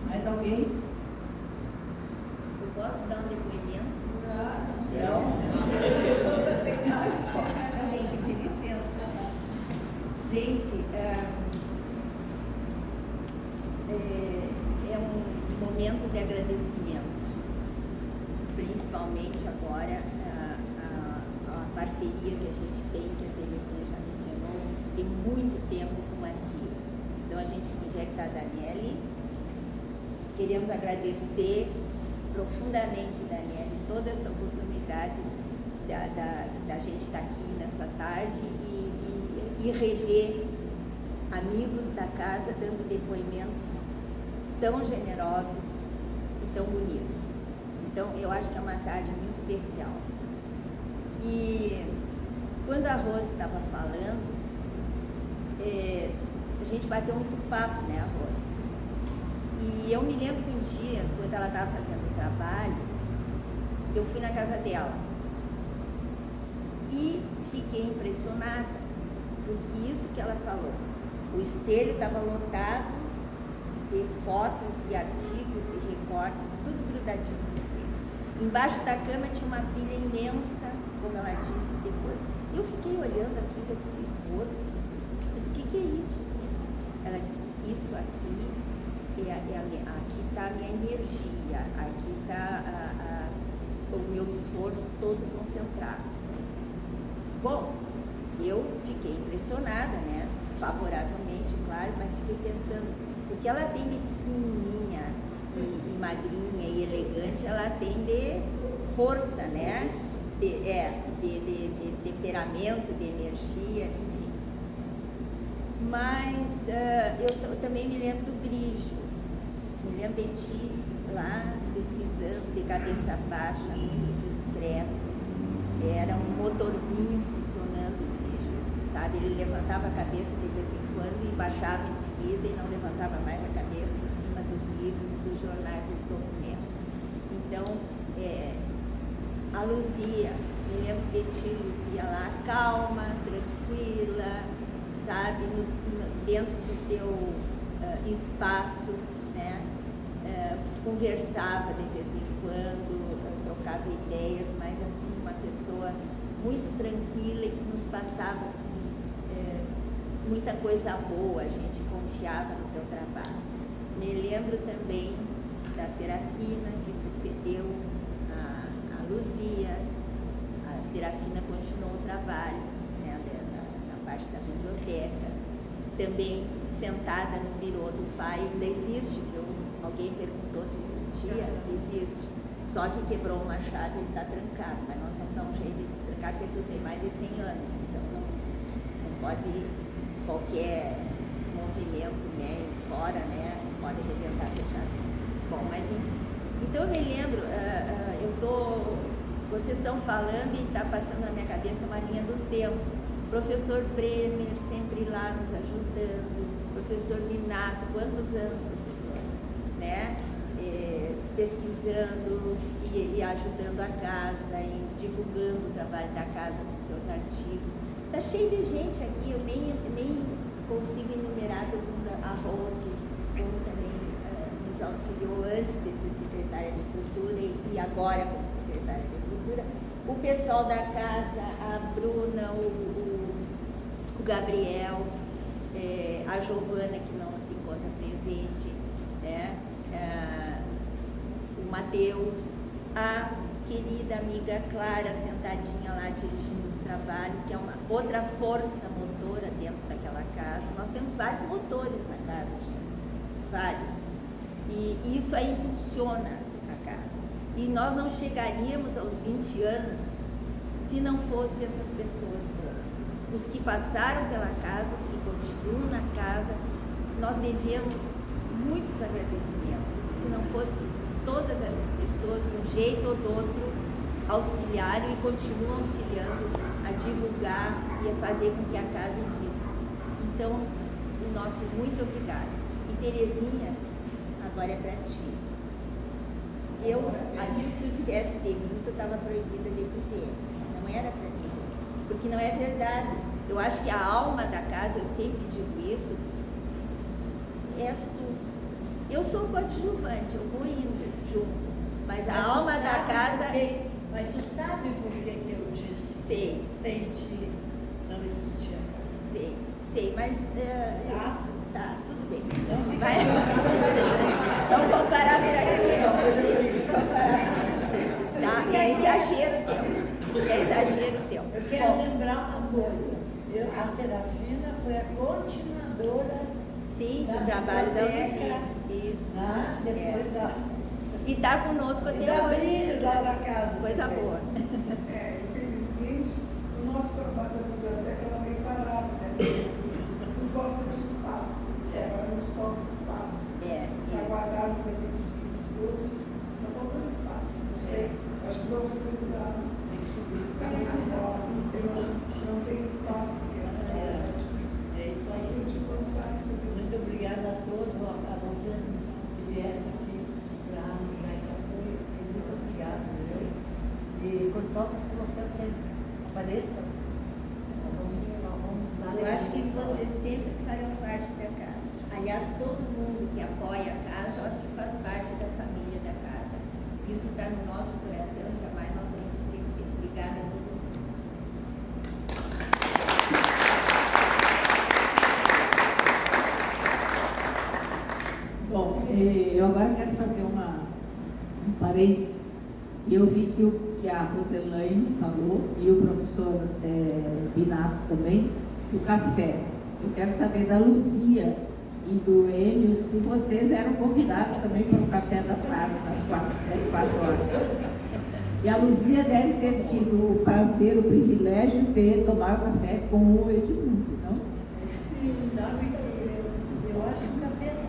Mais alguém? Eu posso dar um depoimento? Não. Tenho que pedir licença. Gente, é um momento de agradecimento, principalmente agora a parceria que a gente tem, que a Terezinha já mencionou, tem muito tempo com o arquivo. Então a gente injecta a Daniele, queremos agradecer profundamente, Daniele, toda essa oportunidade da gente estar aqui nessa tarde e rever amigos da casa dando depoimentos tão generosos e tão bonitos. Então, eu acho que é uma tarde muito especial. E quando a Rose estava falando, a gente bateu muito papo, né, a Rose? E eu me lembro que um dia, quando ela estava fazendo o trabalho, eu fui na casa dela e fiquei impressionada, porque isso que ela falou, o espelho estava lotado de fotos e artigos e recortes, tudo grudadinho no espelho. Embaixo da cama tinha uma pilha imensa, como ela disse depois. Eu fiquei olhando aquilo, eu disse, Rose, mas o que é isso? Ela disse, isso aqui, aqui está a minha energia, aqui está o meu esforço todo concentrado. Bom, eu fiquei impressionada, né? Favoravelmente, claro, mas fiquei pensando, porque ela tem de pequenininha e magrinha e elegante, ela tem de força, né? De temperamento, de energia, enfim. Mas eu também me lembro do Grigio, me lembro de ti lá pesquisando, de cabeça baixa, muito discreto. Era um motorzinho funcionando, sabe? Ele levantava a cabeça de vez em quando e baixava em seguida e não levantava mais a cabeça em cima dos livros, dos jornais e dos documentos. Então, a Luzia, me lembro de ti, Luzia, lá, calma, tranquila, sabe? Dentro do teu espaço, né? Conversava de vez em quando, trocava ideias, mas assim, uma pessoa muito tranquila e que nos passava assim, muita coisa boa, a gente confiava no teu trabalho. Me lembro também da Serafina, que sucedeu a Luzia. A Serafina continuou o trabalho, né, na parte da biblioteca. Também sentada no birô do pai, ainda existe, viu? Alguém perguntou se existia, existe. Só que quebrou uma chave e ele está trancado, mas nós vamos dar um jeito de destrancar, porque aquilo tem mais de 100 anos, então não pode qualquer movimento, né, devia estar fechado. Bom, mas enfim. Então eu me lembro, vocês estão falando e está passando na minha cabeça uma linha do tempo. Professor Bremer sempre lá nos ajudando, professor Minato, quantos anos, professor? Né? Pesquisando e ajudando a casa, e divulgando o trabalho da casa com seus artigos. Está cheio de gente aqui, eu nem consigo enumerar todo mundo. A Rose, como também nos auxiliou antes de ser secretária de Cultura e agora como secretária de Cultura. O pessoal da casa, a Bruna, o Gabriel, a Giovana, que não se encontra presente, né? O Matheus, a querida amiga Clara, sentadinha lá dirigindo os trabalhos, que é uma outra força motora dentro daquela casa. Nós temos vários motores na casa, gente, vários. E isso aí impulsiona a casa. E nós não chegaríamos aos 20 anos se não fossem essas pessoas todas. Os que passaram pela casa, os que continuam na casa, nós devemos muitos agradecimentos. Se não fosse todas essas pessoas, de um jeito ou do outro, auxiliaram e continuam auxiliando a divulgar e a fazer com que a casa exista. Então, o nosso muito obrigado. E Terezinha, agora é para ti. Aquilo que tu dissesse de mim, tu estava proibida de dizer. Não era para dizer. Porque não é verdade. Eu acho que a alma da casa, eu sempre digo isso, és tu. Eu sou coadjuvante, eu vou indo junto. Mas a alma da casa... Mas tu sabe por que eu disse? Sei. Sem ti não existia casa. Sei, mas... Tá, tudo bem. Vai. Então vamos parar por aqui. Vamos parar. Tá, é exagero teu. Eu quero lembrar uma coisa. A Serafina foi a continuadora. Sim, do trabalho da Luzia. Isso. Depois da... E está conosco até hoje. Brilho lá na casa. Coisa boa. Infelizmente, o nosso trabalho da biblioteca ela vem parado, né? Por falta de espaço. Agora nos falta espaço. Para guardarmos aqueles livros todos, está faltando espaço. Não sei. Acho que vamos procurar. Não tem espaço. É difícil. Mas continuamos lá. Muito obrigada a todos, a vocês que vieram aqui para nos dar esse apoio. Muito obrigada. E contamos que vocês sempre apareçam. Nós vamos dar. Eu acho que vocês sempre farão parte da casa. Aliás, todo mundo que apoia a casa, eu acho que faz parte da família da casa. Isso está no nosso coração, jamais nós vamos esquecer. Obrigada a todo mundo. Bom, eu agora quero fazer um parênteses. Eu vi que a Roselaine falou, e o professor Binato também, do café. Eu quero saber da Luzia e do Enio, se vocês eram convidados também para o café da tarde, das 4 horas. E a Luzia deve ter tido o prazer, o privilégio de tomar café com o Edmundo, não? Sim, já muitas vezes. Eu acho que o café é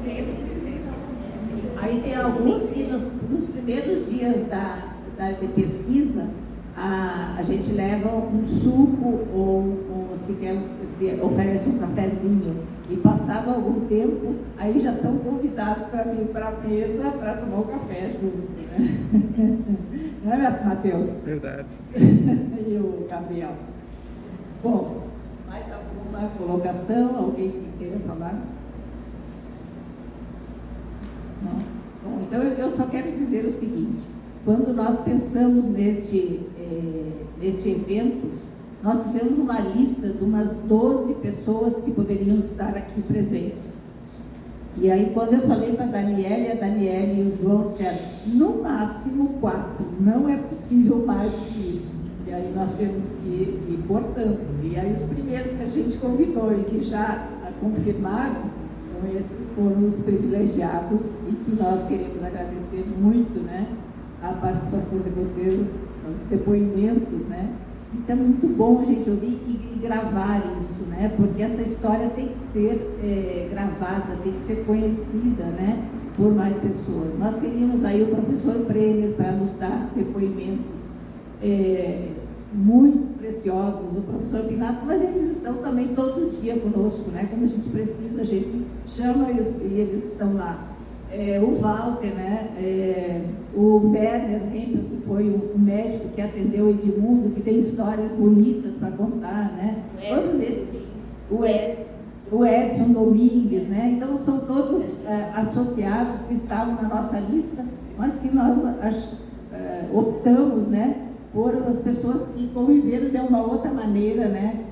sempre assim. Aí tem alguns que nos primeiros dias de pesquisa, a gente leva um suco ou se oferece um cafezinho. E passado algum tempo, aí já são convidados para vir para a mesa para tomar o café junto. Né? Não é, Matheus? Verdade. E o Gabriel. Bom, mais alguma colocação? Alguém que queira falar? Não? Bom, então eu só quero dizer o seguinte: quando nós pensamos neste evento, nós fizemos uma lista de umas 12 pessoas que poderiam estar aqui presentes. E aí, quando eu falei para a Daniele e o João disseram, no máximo 4, não é possível mais do que isso. E aí nós temos que ir cortando. E aí os primeiros que a gente convidou e que já confirmaram, então esses foram os privilegiados e que nós queremos agradecer muito, né, a participação de vocês, os depoimentos, né, Isso é muito bom a gente ouvir e gravar isso, né? Porque essa história tem que ser gravada, tem que ser conhecida, né? Por mais pessoas. Nós queríamos aí o professor Brenner para nos dar depoimentos muito preciosos, o professor Pinato, mas eles estão também todo dia conosco, né? Quando a gente precisa, a gente chama e eles estão lá. O Walter, né? O Werner Hempel, que foi o médico que atendeu o Edmundo, que tem histórias bonitas para contar, né? Todos esses. O Edson Domingues, né? Então, são todos associados que estavam na nossa lista, mas que nós optamos, né? Por as pessoas que conviveram de uma outra maneira, né?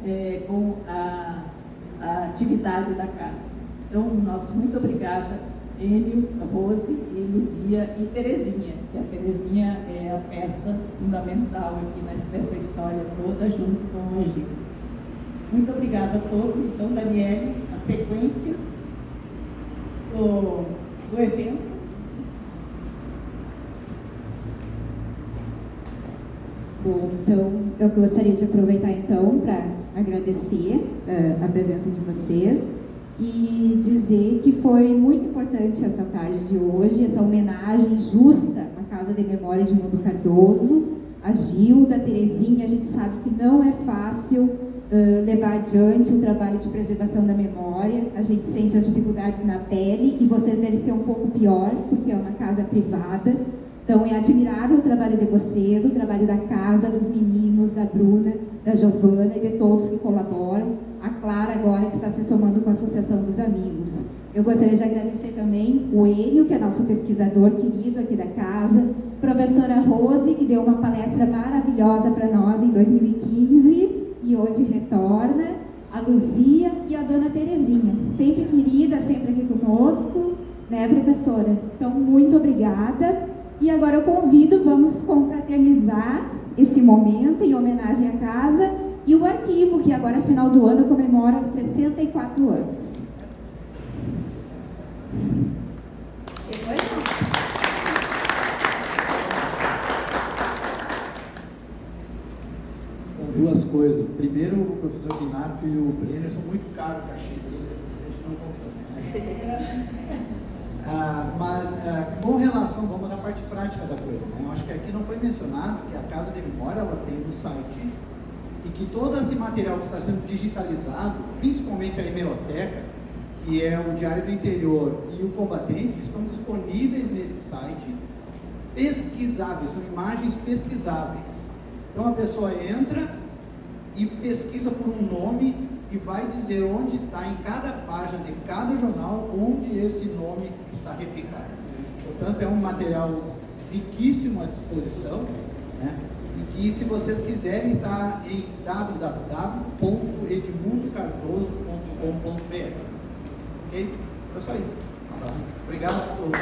Com a atividade da casa. Então, nosso muito obrigada, Enio, Rose e Luzia e Terezinha, que a Terezinha é a peça fundamental aqui nessa história toda, junto com a Gil. Muito obrigada a todos. Então, Daniele, a sequência do evento. Bom, então, eu gostaria de aproveitar, então, para agradecer a presença de vocês e dizer que foi muito importante essa tarde de hoje, essa homenagem justa à Casa de Memória de Edmundo Cardoso, a Gilda, a Terezinha. A gente sabe que não é fácil levar adiante o trabalho de preservação da memória, a gente sente as dificuldades na pele e vocês devem ser um pouco pior, porque é uma casa privada. Então é admirável o trabalho de vocês, o trabalho da casa, dos meninos, da Bruna, da Giovana e de todos que colaboram, a Clara agora que está se somando com a Associação dos Amigos. Eu gostaria de agradecer também o Enio, que é nosso pesquisador querido aqui da casa, professora Rose, que deu uma palestra maravilhosa para nós em 2015, e hoje retorna, a Luzia e a dona Terezinha, sempre querida, sempre aqui conosco, né, professora? Então, muito obrigada. E agora eu convido, vamos confraternizar esse momento em homenagem à casa e o arquivo, que agora, final do ano, comemora 64 anos. Duas coisas. Primeiro, o professor Pinato e o Brenner são muito caros, o cachê deles, a gente não confia. Mas, com relação, vamos à parte prática da coisa, né? Eu acho que aqui não foi mencionado que a Casa de Memória, ela tem um site e que todo esse material que está sendo digitalizado, principalmente a hemeroteca, que é o Diário do Interior e o Combatente, estão disponíveis nesse site, pesquisáveis, são imagens pesquisáveis. Então a pessoa entra e pesquisa por um nome e vai dizer onde está em cada página de cada jornal, onde esse nome está replicado. Portanto, é um material riquíssimo à disposição, né? E que, se vocês quiserem, está em www.edmundocardoso.com.br. Ok? Então, só isso. Um abraço. Obrigado a todos.